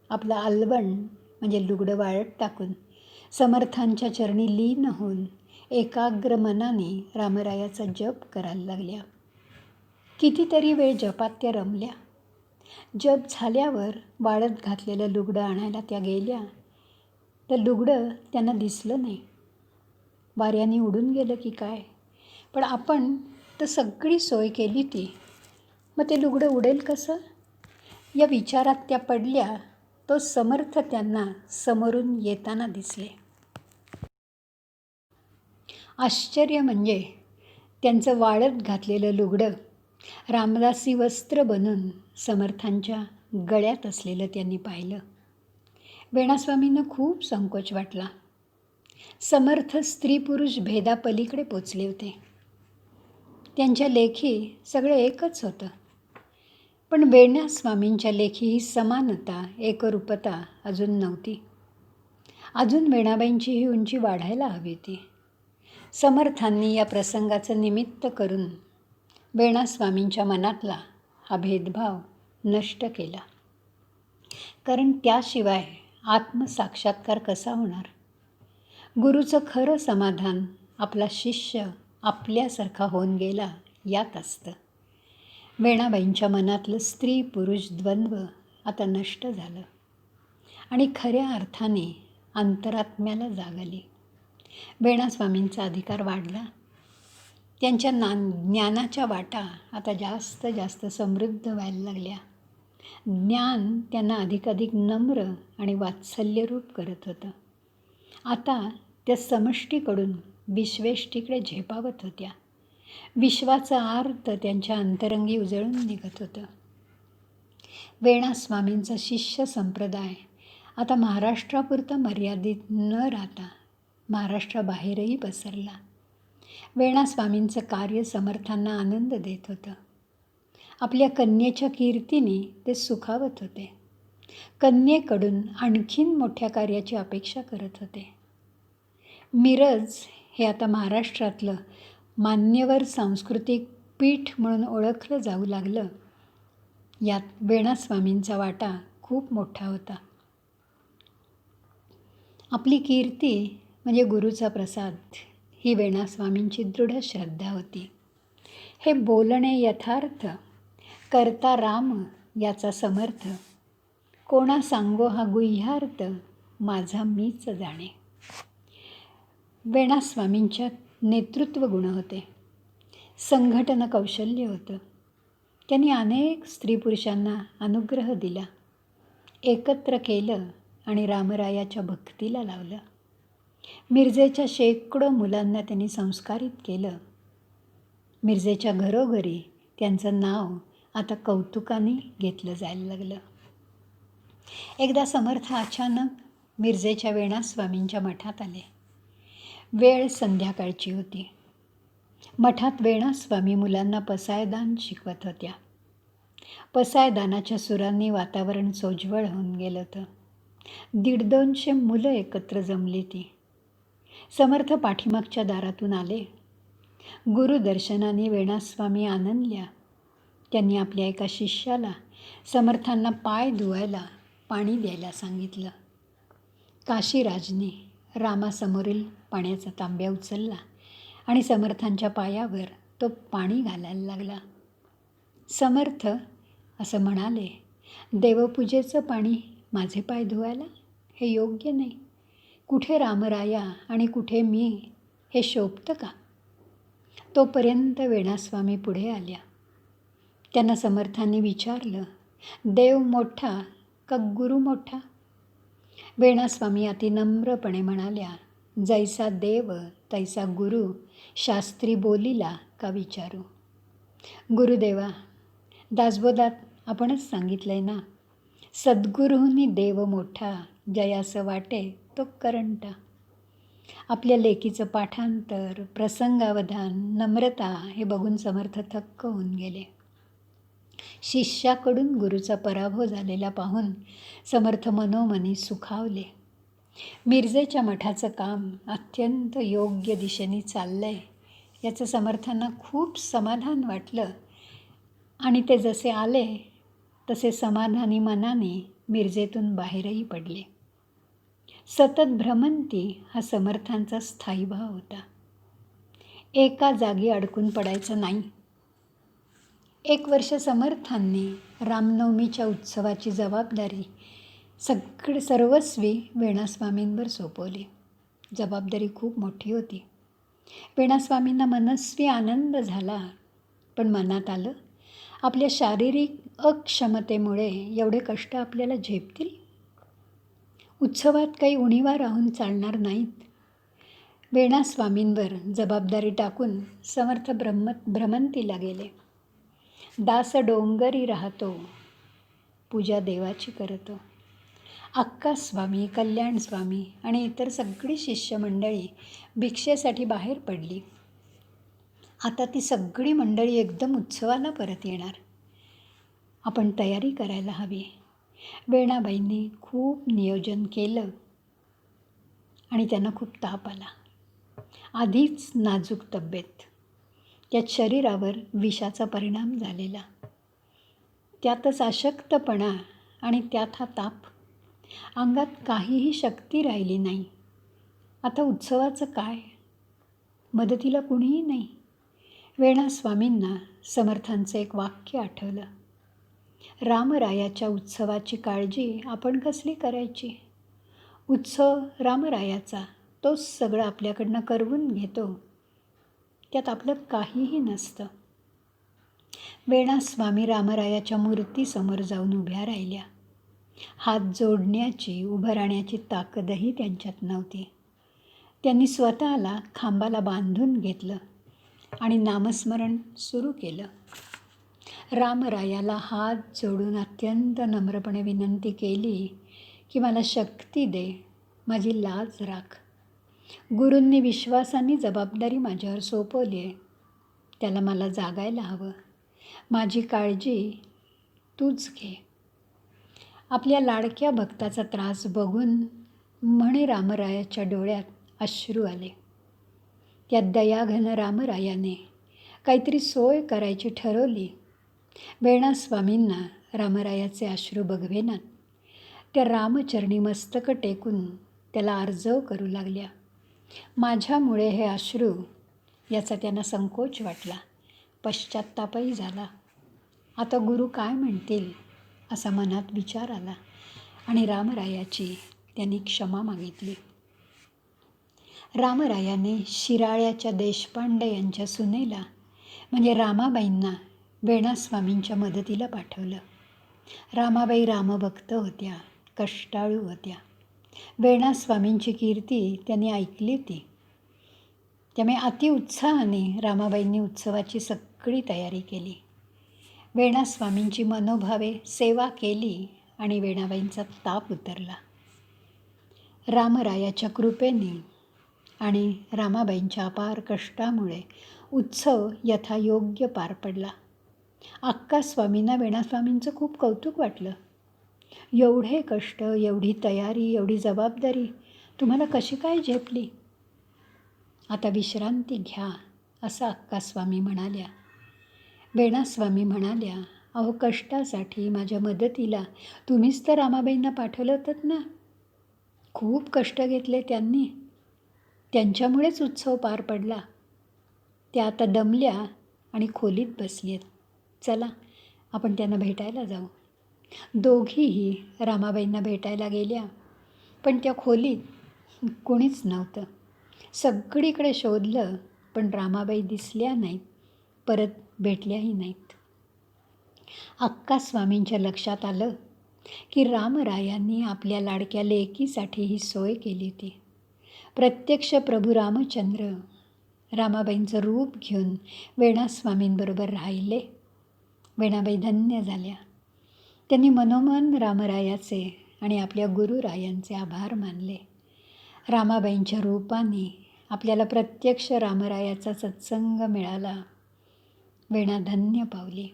आपलं अलवण म्हणजे लुगडं वाळत टाकून समर्थांच्या चरणी लीन होऊन एकाग्र मनाने रामरायाचा जप करायला लागल्या. कितीतरी वेळ जपात त्या रमल्या. जप झाल्यावर वाळत घातलेलं लुगडं आणायला त्या गेल्या, तर लुगडं त्यांना दिसलं नाही. वाऱ्याने उडून गेलं की काय? पण आपण तर सगळी सोय केली ती, मग ते लुगडं उडेल कसं? या विचारात त्या पडल्या. तो समर्थ त्यांना समोरून येताना दिसले. आश्चर्य म्हणजे त्यांचं वाळत घातलेलं लुगडं रामदासी वस्त्र बनून समर्थांच्या गळ्यात असलेलं त्यांनी पाहिलं. वेणास्वामींना खूप संकोच वाटला. समर्थ स्त्री पुरुष भेदापलीकडे पोचले होते. त्यांच्या लेखी सगळं एकच होतं. पण वेणास्वामींच्या लेखी ही समानता, एकरूपता अजून नव्हती. अजून वेणाबाईंची ही उंची वाढायला हवी होती. समर्थांनी या प्रसंगाचं निमित्त करून वेणास्वामींच्या मनातला हा भेदभाव नष्ट केला. कारण त्याशिवाय आत्मसाक्षात्कार कसा होणार? गुरुचं खरं समाधान आपला शिष्य आपल्यासारखा होऊन गेला यात असतं. वेणाबाईंच्या मनातलं स्त्री पुरुष द्वंद्व आता नष्ट झालं आणि खऱ्या अर्थाने अंतरात्म्याला जाग आली. वेणास्वामींचा अधिकार वाढला. त्यांच्या ज्ञानाच्या वाटा आता जास्त जास्त समृद्ध व्हायला लागल्या. ज्ञान त्यांना अधिकाधिक नम्र आणि वात्सल्यरूप करत होतं. आता त्या समष्टीकडून विश्वेष्टीकडे झेपावत होत्या. विश्वाचा अर्थ त्यांच्या अंतरंगी उजळून निघत होतं. वेणास्वामींचा शिष्य संप्रदाय आता महाराष्ट्रापुरता मर्यादित न राहता महाराष्ट्राबाहेरही पसरला. वेणास्वामींचं कार्य समर्थांना आनंद देत होतं. आपल्या कन्येच्या कीर्तीने ते सुखावत होते. कन्येकडून आणखीन मोठ्या कार्याची अपेक्षा करत होते. मिरज हे आता महाराष्ट्रातलं मान्यवर सांस्कृतिक पीठ म्हणून ओळखलं जाऊ लागलं. यात वेणास्वामींचा वाटा खूप मोठा होता. आपली कीर्ती म्हणजे गुरुचा प्रसाद ही वेणास्वामींची दृढ श्रद्धा होती. हे बोलणे यथार्थ, करता राम याचा समर्थ, कोणा सांगो हा गुह्यार्थ, माझा मीच जाणे. वेणास्वामींच्यात नेतृत्व गुण होते, संघटन कौशल्य होतं. त्यांनी अनेक स्त्री पुरुषांना अनुग्रह दिला, एकत्र केलं आणि रामरायाच्या भक्तीला लावलं. मिरजेच्या शेकडो मुलांना त्यांनी संस्कारित केलं. मिरजेच्या घरोघरी त्यांचं नाव आता कौतुकाने घेतलं जायला लागलं. एकदा समर्थ अचानक मिरजेच्या वेणास्वामींच्या मठात आले. वेळ संध्याकाळची होती. मठात वेणास्वामी मुलांना पसायदान शिकवत होत्या. पसायदानाच्या सुरांनी वातावरण सोज्वळ होऊन गेलं होतं. 150-200 मुलं एकत्र जमली ती. समर्थ पाठीमागच्या दारातून आले. गुरुदर्शनाने वेणास्वामी आनंदल्या. त्यांनी आपल्या एका शिष्याला समर्थांना पाय धुवायला पाणी द्यायला सांगितलं. काशीराजने रामासमोरील पाण्याचा तांब्या उचलला आणि समर्थांच्या पायावर तो पाणी घालायला लागला. समर्थ असं म्हणाले, देवपूजेचं पाणी माझे पाय धुवायला हे योग्य नाही. कुठे रामराया आणि कुठे मी हे शोभतं का? तोपर्यंत वेणास्वामी पुढे आल्या. त्यांना समर्थांनी विचारलं, देव मोठा का गुरु मोठा? वेणास्वामी अति नम्रपणे म्हणाल्या, जैसा देव तैसा गुरु, शास्त्री बोलिला का विचारू. गुरुदेवा, दासबोधात आपणच सांगितलंय ना, सद्गुरूंनी देव मोठा, जयासं वाटे तो करंटा. आपल्या लेकीचं पाठांतर, प्रसंगावधान, नम्रता हे बघून समर्थ थक्क होऊन गेले. शिष्याकडून गुरुचा पराभव झालेला पाहून समर्थ मनोमनी सुखावले. मिरजेच्या मठाचं काम अत्यंत योग्य दिशेने चाललंय याचं समर्थांना खूप समाधान वाटलं आणि ते जसे आले तसे समाधानी मनाने मिरजेतून बाहेरही पडले. सतत भ्रमंती हा समर्थांचा स्थायी भाव होता. एका जागी अडकून पडायचं नाही. 1 वर्ष समर्थांनी रामनवमीच्या उत्सवाची जबाबदारी सर्वस्वी वेणास्वामींवर सोपवली. जबाबदारी खूप मोठी होती. वेणास्वामींना मनस्वी आनंद झाला, पण मनात आलं, आपल्या शारीरिक अक्षमतेमुळे एवढे कष्ट आपल्याला झेपतील? उत्सवात काही उणीवा राहून चालणार नाहीत. वेणास्वामींवर जबाबदारी टाकून समर्थ भ्रमंतीला गेले. दास डोंगरी राहतो, पूजा देवाची करतो. अक्कास्वामी, कल्याणस्वामी आणि इतर सगळी शिष्यमंडळी भिक्षेसाठी बाहेर पडली. आता ती सगळी मंडळी एकदम उत्सवाला परत येणार. आपण तयारी करायला हवी. वेणाबाईंनी खूप नियोजन केलं आणि त्यांना खूप ताप आला. आधीच नाजूक तब्येत, त्यात शरीरावर विषाचा परिणाम झालेला, त्यातच अशक्तपणा आणि त्यात हा ताप. अंगात काहीही शक्ती राहिली नाही. आता उत्सवाचं काय? मदतीला कुणीही नाही. वेणास्वामींना समर्थांचं एक वाक्य आठवलं, रामरायाच्या उत्सवाची काळजी आपण कसली करायची? उत्सव रामरायाचा, तोच सगळं आपल्याकडनं करवून घेतो, त्यात आपलं काहीही नसतं. वेणास्वामी रामरायाच्या मूर्तीसमोर जाऊन उभ्या राहिल्या. हात जोडण्याची, उभं राहण्याची ताकदही त्यांच्यात नव्हती. त्यांनी स्वतःला खांबाला बांधून घेतलं आणि नामस्मरण सुरू केलं. रामरायाला हात जोडून अत्यंत नम्रपणे विनंती केली की मला शक्ती दे, माझी लाज राख. गुरूंनी विश्वासाने जबाबदारी माझ्यावर सोपवली आहे, त्याला मला जागायला हवं. माझी काळजी तूच घे. आपल्या लाडक्या भक्ताचा त्रास बघून म्हणे रामरायाच्या डोळ्यात अश्रू आले. त्या दयाघन रामरायाने काहीतरी सोय करायची ठरवली. वेणास्वामींना रामरायाचे अश्रू बघवेनात. त्या रामचरणी मस्तक टेकून त्याला आर्जव करू लागल्या. माझ्यामुळे हे अश्रू, याचा त्यांना संकोच वाटला, पश्चात्तापही झाला. आता गुरु काय म्हणतील असा मनात विचार आला आणि रामरायाची त्यांनी क्षमा मागितली. रामरायाने शिराळ्याच्या देशपांडे यांच्या सुनेला म्हणजे रामाबाईंना वेणास्वामींच्या मदतीला पाठवलं. रामाबाई रामभक्त होत्या, कष्टाळू होत्या. वेणास्वामींची कीर्ती त्यांनी ऐकली होती. त्यामुळे अतिउत्साहाने रामाबाईंनी उत्सवाची सगळी तयारी केली. वेणास्वामींची मनोभावे सेवा केली आणि वेणाबाईंचा ताप उतरला. रामरायाच्या कृपेने आणि रामाबाईंच्या अपार कष्टामुळे उत्सव यथायोग्य पार पडला. अक्कास्वामींना वेणास्वामींचं खूप कौतुक वाटलं. एवढे कष्ट, एवढी तयारी, एवढी जबाबदारी तुम्हाला कशी काय झेपली? आता विश्रांती घ्या, असं अक्कास्वामी म्हणाल्या. वेणास्वामी म्हणाल्या, अहो कष्टासाठी माझ्या मदतीला तुम्हीच तर रामाबाईंना पाठवलं होतं ना. खूप कष्ट घेतले त्यांनी, त्यांच्यामुळेच उत्सव पार पडला. त्या आता दमल्या आणि खोलीत बसली आहेत. चला आपण त्यांना भेटायला जाऊ. दोघीही रामाबाईंना भेटायला गेल्या, पण त्या खोलीत कोणीच नव्हतं. सगळीकडे शोधलं, पण रामाबाई दिसल्या नाहीत, परत भेटल्याही नाहीत. अक्कास्वामींच्या लक्षात आलं की रामरायांनी आपल्या लाडक्या लेकीसाठी ही सोय केली होती. प्रत्यक्ष प्रभू रामचंद्र रामाबाईंचं रूप घेऊन वेणास्वामींबरोबर राहिले. वेणाबाई धन्य झाल्या. त्यांनी मनोमन रामरायाचे आणि आपल्या गुरुरायांचे आभार मानले. रामाबाईंच्या रूपाने आपल्याला प्रत्यक्ष रामरायाचा सत्संग मिळाला. वेणा धन्य पावली.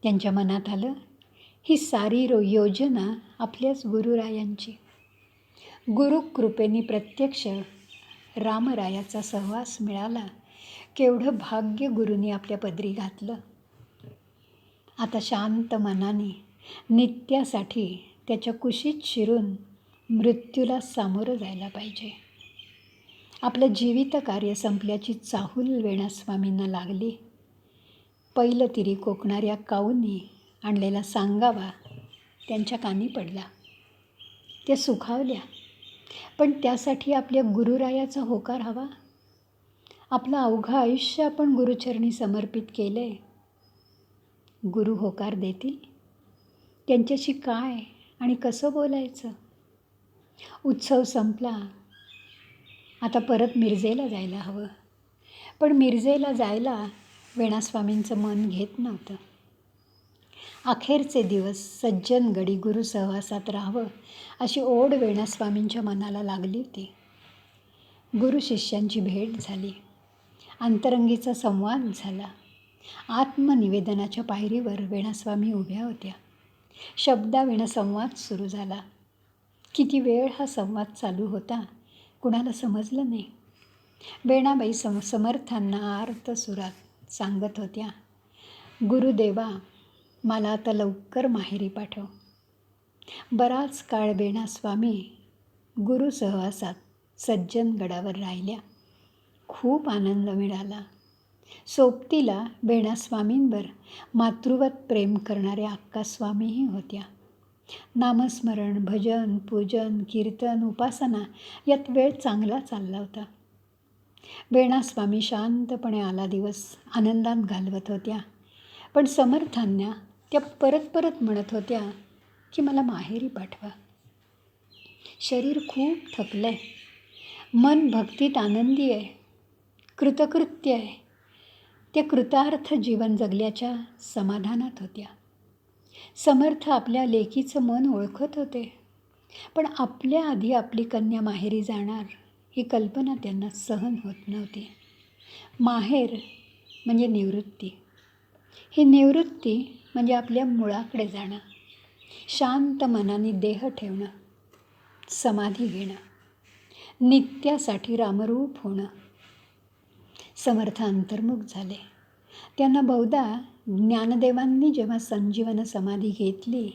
त्यांच्या मनात आलं, ही सारी योजना आपल्याच गुरुरायांची. गुरुकृपेने प्रत्यक्ष रामरायाचा सहवास मिळाला. केवढं भाग्य गुरूंनी आपल्या पदरी घातलं. आता शांत मनाने नित्यासाठी त्याच्या कुशीत शिरून मृत्यूला सामोरं जायला पाहिजे. आपलं जीवित कार्य संपल्याची चाहूल वेणास्वामींना लागली. पहिलं तिरी कोकणाऱ्या काऊंनी आणलेला सांगावा त्यांच्या कानी पडला. त्या सुखावल्या, पण त्यासाठी आपल्या गुरुरायाचा होकार हवा. आपलं अवघं आयुष्य आपण गुरुचरणी समर्पित केले. गुरु होकार देतील? त्यांच्याशी काय आणि कसं बोलायचं? उत्सव संपला. आता परत मिरजेला जायला हवं, पण मिरजेला जायला वेणास्वामींचं मन घेत नव्हतं. अखेरचे दिवस सज्जनगडी गुरु सहवासात राहावं अशी ओढ वेणास्वामींच्या मनाला लागली होती. गुरु शिष्यांची भेट झाली. अंतरंगीचा संवाद झाला. आत्मनिवेदनाच्या पायरीवर वेणास्वामी उभ्या होत्या. शब्दाविणा संवाद सुरू झाला. किती वेळ हा संवाद चालू होता कुणाला समजलं नाही. वेणाबाई समर्थांना आर्त सुरात सांगत होत्या, गुरुदेवा, मला आता लवकर माहेरी पाठव. बराच काळ वेणास्वामी गुरु सहवासात सज्जनगडावर राहिल्या. खूप आनंद मिळाला. सोबतीला वेणास्वामींवर मातृवत प्रेम करणाऱ्या अक्कास्वामीही होत्या. नामस्मरण, भजन, पूजन, कीर्तन, उपासना यात वेळ चांगला चालला होता. वेणास्वामी शांतपणे आला दिवस आनंदात घालवत होत्या, पण समर्थांना त्या परत परत म्हणत होत्या की मला माहेरी पाठवा. शरीर खूप थकलं आहे, मन भक्तीत आनंदी आहे, कृतकृत्य आहे. त्या कृतार्थ जीवन जगल्याच्या समाधानात होत्या. समर्थ आपल्या लेकीचं मन ओळखत होते, पण आपल्या आधी आपली कन्या माहेरी जाणार ही कल्पना त्यांना सहन होत नव्हती. माहेर म्हणजे निवृत्ती. ही निवृत्ती म्हणजे आपल्या मुळाकडे जाणं, शांत मनाने देह ठेवणं, समाधी घेणं, नित्यासाठी रामरूप होणं. समर्थ अंतर्मुख झाले. त्यांना बहुधा ज्ञानदेवांनी जेव्हा संजीवन समाधी घेतली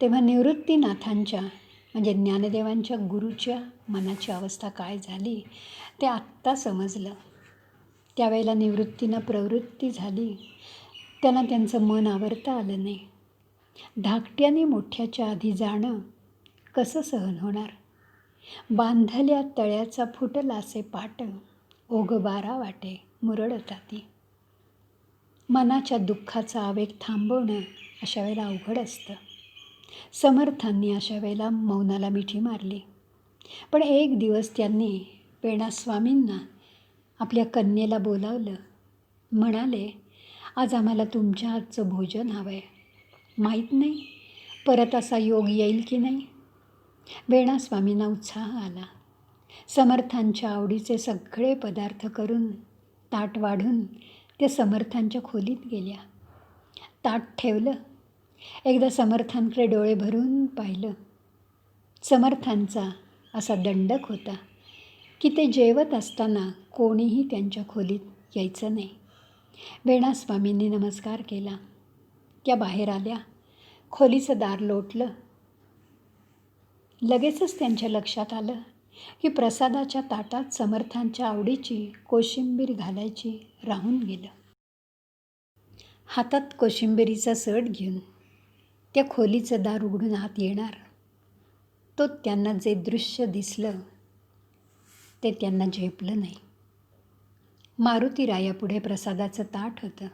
तेव्हा निवृत्तीनाथांच्या म्हणजे ज्ञानदेवांच्या गुरुच्या मनाची अवस्था काय झाली ते आत्ता समजलं. त्यावेळेला निवृत्तीनं प्रवृत्ती झाली. त्यांना त्यांचं मन आवरता आलं नाही. धाकट्याने मोठ्याच्या आधी जाणं कसं सहन होणार? बांधल्या तळ्याचा फुटलासे पाट, ओघ बारा वाटे मुरडताती. मनाच्या दुःखाचा आवेग थांबवणं अशा वेळेला अवघड असतं. समर्थांनी अशा वेळेला मौनाला मिठी मारली. पण एक दिवस त्यांनी पेणास्वामींना आपल्या कन्येला बोलावलं. म्हणाले, आज आम्हाला तुमच्या हातचं भोजन हवं आहे. माहीत नाही परत असा योग येईल की नाही. वेणास्वामींना उत्साह आला. समर्थांच्या आवडीचे सगळे पदार्थ करून ताट वाढून ते समर्थांच्या खोलीत गेल्या. ताट ठेवलं. एकदा समर्थांकडे डोळे भरून पाहिलं. समर्थांचा असा दंडक होता की ते जेवत असताना कोणीही त्यांच्या खोलीत यायचं नाही. वेणास्वामींनी नमस्कार केला. त्या बाहेर आल्या. खोलीचं दार लोटलं. लगेचच त्यांच्या लक्षात आलं की प्रसादाच्या ताटात समर्थांच्या आवडीची कोशिंबीर घालायची राहून गेलं. हातात कोशिंबिरीचा सट घेऊन त्या खोलीचं दार उघडून आत येणार, तो त्यांना जे दृश्य दिसलं ते त्यांना झेपलं नाही. मारुतीरायापुढे प्रसादाचं ताट होतं.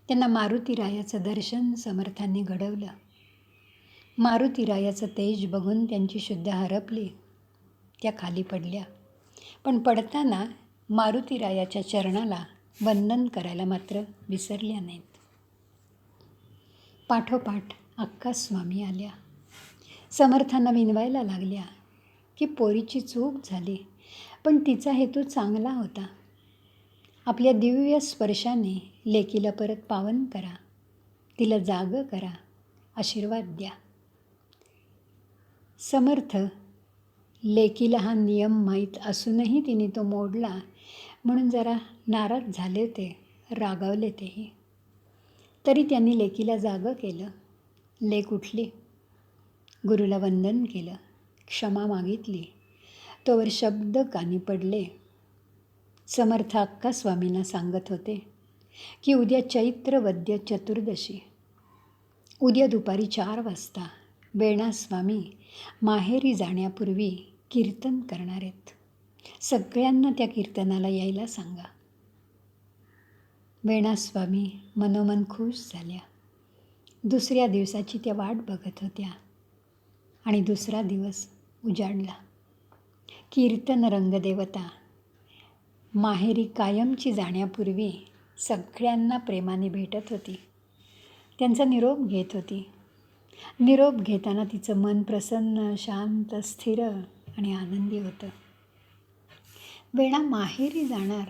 त्यांना मारुतीरायाचं दर्शन समर्थांनी घडवलं. मारुतीरायाचं तेज बघून त्यांची शुद्ध हरपली. त्या खाली पडल्या. पण पडताना मारुतीरायाच्या चरणाला वंदन करायला मात्र विसरल्या नाहीत. पाठोपाठ अक्कास्वामी आल्या. समर्थांना विनवायला लागल्या की पोरीची चूक झाली, पण तिचा हेतू चांगला होता. आपल्या दिव्य स्पर्शाने लेकीला परत पावन करा, तिला जागं करा, आशीर्वाद द्या. समर्थ लेकीला हा नियम माहीत असूनही तिने तो मोडला म्हणून जरा नाराज झाले होते, रागावले तेही. तरी त्यांनी लेकीला जागं केलं. लेक उठली. गुरुला वंदन केलं. क्षमा मागितली. तोवर शब्द कानी पडले. समर्थ अक्कास्वामींना सांगत होते की उद्या चैत्र वद्य चतुर्दशी, उद्या दुपारी 4 वाजता वेणास्वामी माहेरी जाण्यापूर्वी कीर्तन करणार आहेत. सगळ्यांना त्या कीर्तनाला यायला सांगा. वेणास्वामी मनोमन खुश झाल्या. दुसऱ्या दिवसाची त्या वाट बघत होत्या आणि दुसरा दिवस उजाडला. कीर्तन रंगदेवता माहेरी कायमची जाण्यापूर्वी सगळ्यांना प्रेमाने भेटत होती. त्यांचा निरोप घेत होती. निरोप घेताना तिचं मन प्रसन्न, शांत, स्थिर आणि आनंदी होतं. वेणा माहेरी जाणार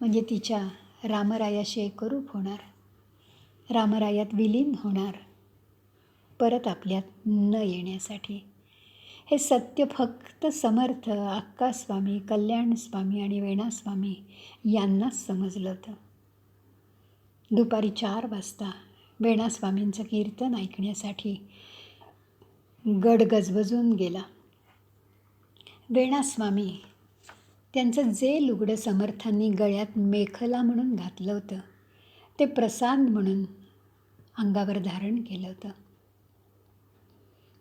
म्हणजे तिच्या रामरायाशी एकरूप होणार, रामरायात विलीन होणार, परत आपल्यात न येण्यासाठी. हे सत्य फक्त समर्थ, अक्कास्वामी, कल्याणस्वामी आणि वेणास्वामी यांनाच समजलं होतं. दुपारी 4 वाजता वेणास्वामींचं कीर्तन ऐकण्यासाठी गड गजबजून गेला. वेणास्वामी त्यांचं जे लुगडं समर्थांनी गळ्यात मेखला म्हणून घातलं होतं ते प्रसाद म्हणून अंगावर धारण केलं होतं.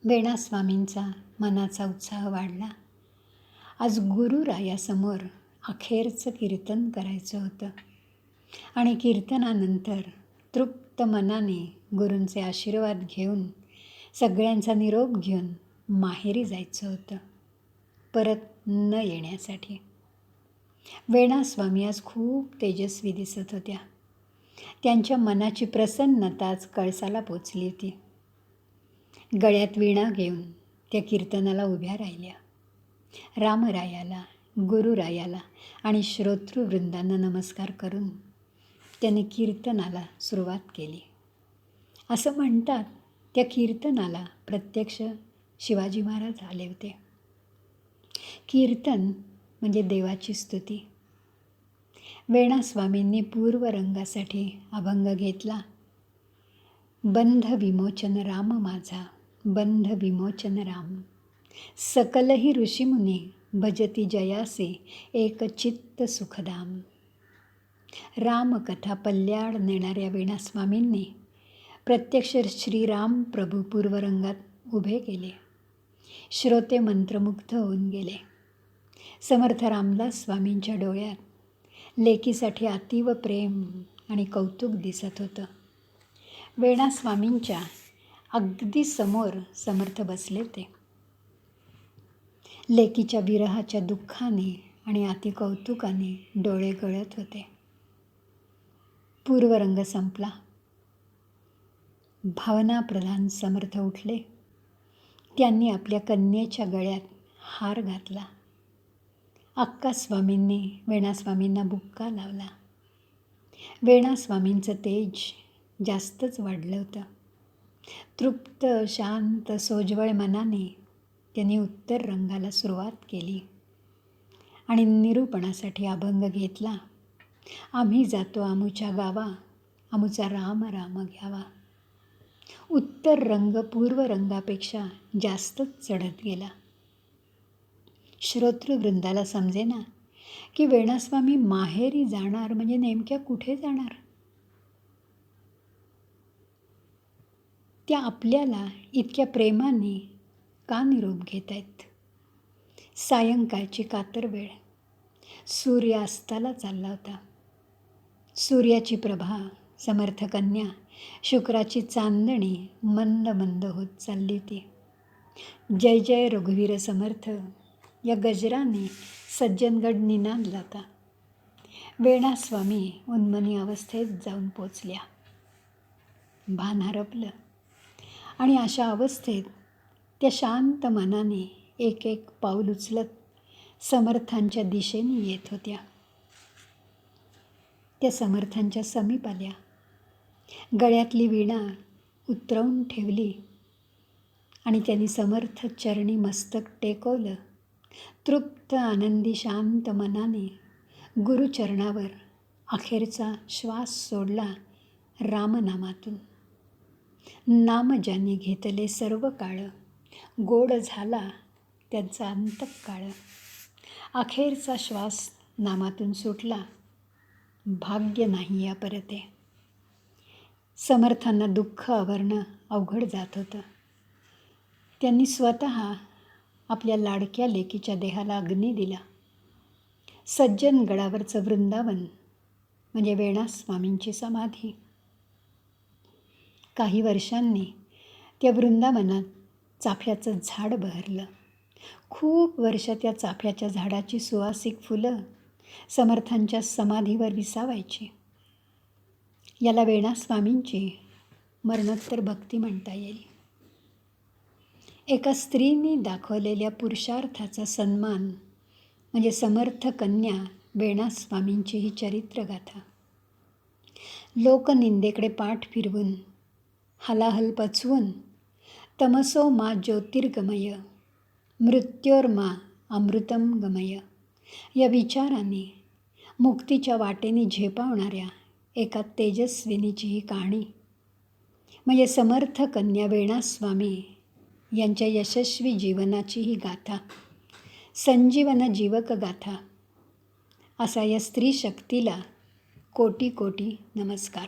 वेणास्वामींचा मनाचा उत्साह वाढला. आज गुरुरायासमोर अखेरचं कीर्तन करायचं होतं आणि कीर्तनानंतर तृप्त मनाने गुरूंचे आशीर्वाद घेऊन, सगळ्यांचा निरोप घेऊन माहेरी जायचं होतं, परत न येण्यासाठी. वेणास्वामी आज खूप तेजस्वी दिसत होत्या. त्यांच्या मनाची प्रसन्नता आज कळसाला पोचली होती. गळ्यात वीणा घेऊन त्या कीर्तनाला उभ्या राहिल्या. रामरायाला, गुरुरायाला आणि श्रोतृवृंदांना नमस्कार करून त्याने कीर्तनाला सुरुवात केली. असं म्हणतात त्या कीर्तनाला प्रत्यक्ष शिवाजी महाराज आले होते. कीर्तन म्हणजे देवाची स्तुती. वेणास्वामींनी पूर्वरंगासाठी अभंग घेतला. बंध विमोचन राम माझा, बंध विमोचन राम, सकलही ऋषीमुनी भजती जयासे एक चित्त सुखधाम. रामकथा पल्ल्याड नेणाऱ्या वेणास्वामींनी प्रत्यक्ष श्रीराम प्रभू पूर्वरंगात उभे केले. श्रोते मंत्रमुग्ध होऊन गेले. समर्थ रामदास स्वामींच्या डोळ्यात लेकीसाठी अतीव प्रेम आणि कौतुक दिसत होतं. वेणा स्वामींच्या अगदी समोर समर्थ बसले होते. लेकीच्या विरहाच्या दुःखाने आणि अतिकौतुकाने डोळे गळत होते. पूर्वरंग संपला. भावनाप्रधान समर्थ उठले. त्यांनी आपल्या कन्येच्या गळ्यात हार घातला. अक्कास्वामींनी वेणास्वामींना बुक्का लावला. वेणास्वामींचं तेज जास्तच वाढलं होतं. तृप्त, शांत, सोज्वळ मनाने त्यांनी उत्तर रंगाला सुरुवात केली आणि निरूपणासाठी अभंग घेतला. आम्ही जातो आमुच्या गावा, आमुचा राम राम घ्यावा. उत्तर रंग पूर्व रंगापेक्षा जास्तच चढत गेला. श्रोतृवृंदाला समजेना की वेणास्वामी माहेरी जाणार म्हणजे नेमक्या कुठे जाणार. त्या आपल्याला इतक्या प्रेमाने का निरोप घेत आहेत. सायंकाळची कातर वेळ. सूर्य अस्ताला चालला होता. सूर्याची प्रभा, समर्थ कन्या, शुक्राची चांदणी मंद मंद होत चालली होती. जय जय रघुवीर समर्थ या गजराने सज्जनगड निनादला होता. वेणास्वामी उन्मनी अवस्थेत जाऊन पोचल्या. भान हरपलं आणि अशा अवस्थेत त्या शांत मनाने एक एक पाऊल उचलत समर्थांच्या दिशेने येत होत्या. त्या समर्थांच्या समीप आल्या. गळ्यातली वीणा उतरवून ठेवली आणि त्यांनी समर्थ चरणी मस्तक टेकवलं. तृप्त, आनंदी, शांत मनाने गुरुचरणावर अखेरचा श्वास सोडला रामनामातून. नाम ज्यांनी घेतले सर्व काळ, गोड झाला त्यांचा अंतकाळ. अखेरचा श्वास नामातून सुटला, भाग्य नाही या परते. समर्थांना दुःख आवरणं अवघड जात होतं. त्यांनी स्वतः आपल्या लाडक्या लेकीच्या देहाला अग्नी दिला. सज्जनगडावरचं वृंदावन म्हणजे वेणास्वामींची समाधी. काही वर्षांनी त्या वृंदावनात चाफ्याचं झाड बहरलं. खूप वर्ष त्या चाफ्याच्या झाडाची सुवासिक फुलं समर्थांच्या समाधीवर विसावायची. याला वेणास्वामींची मरणोत्तर भक्ती म्हणता येईल. एका स्त्रीने दाखवलेल्या पुरुषार्थाचा सन्मान म्हणजे समर्थ कन्या वेणास्वामींची ही चरित्रगाथा. लोकनिंदेकडे पाठ फिरवून, हलाहल पचवून, तमसो मा ज्योतिर्गमय, मृत्योर्मा अमृतम गमय या विचाराने मुक्तीच्या वाटेने झेपावणाऱ्या एका तेजस्विनीची ही कहाणी म्हणजे समर्थ कन्या वेणास्वामी यांच्या यशस्वी जीवनाची ही गाथा, संजीवन जीवक गाथा. असा या स्त्री शक्तीला कोटी कोटी नमस्कार.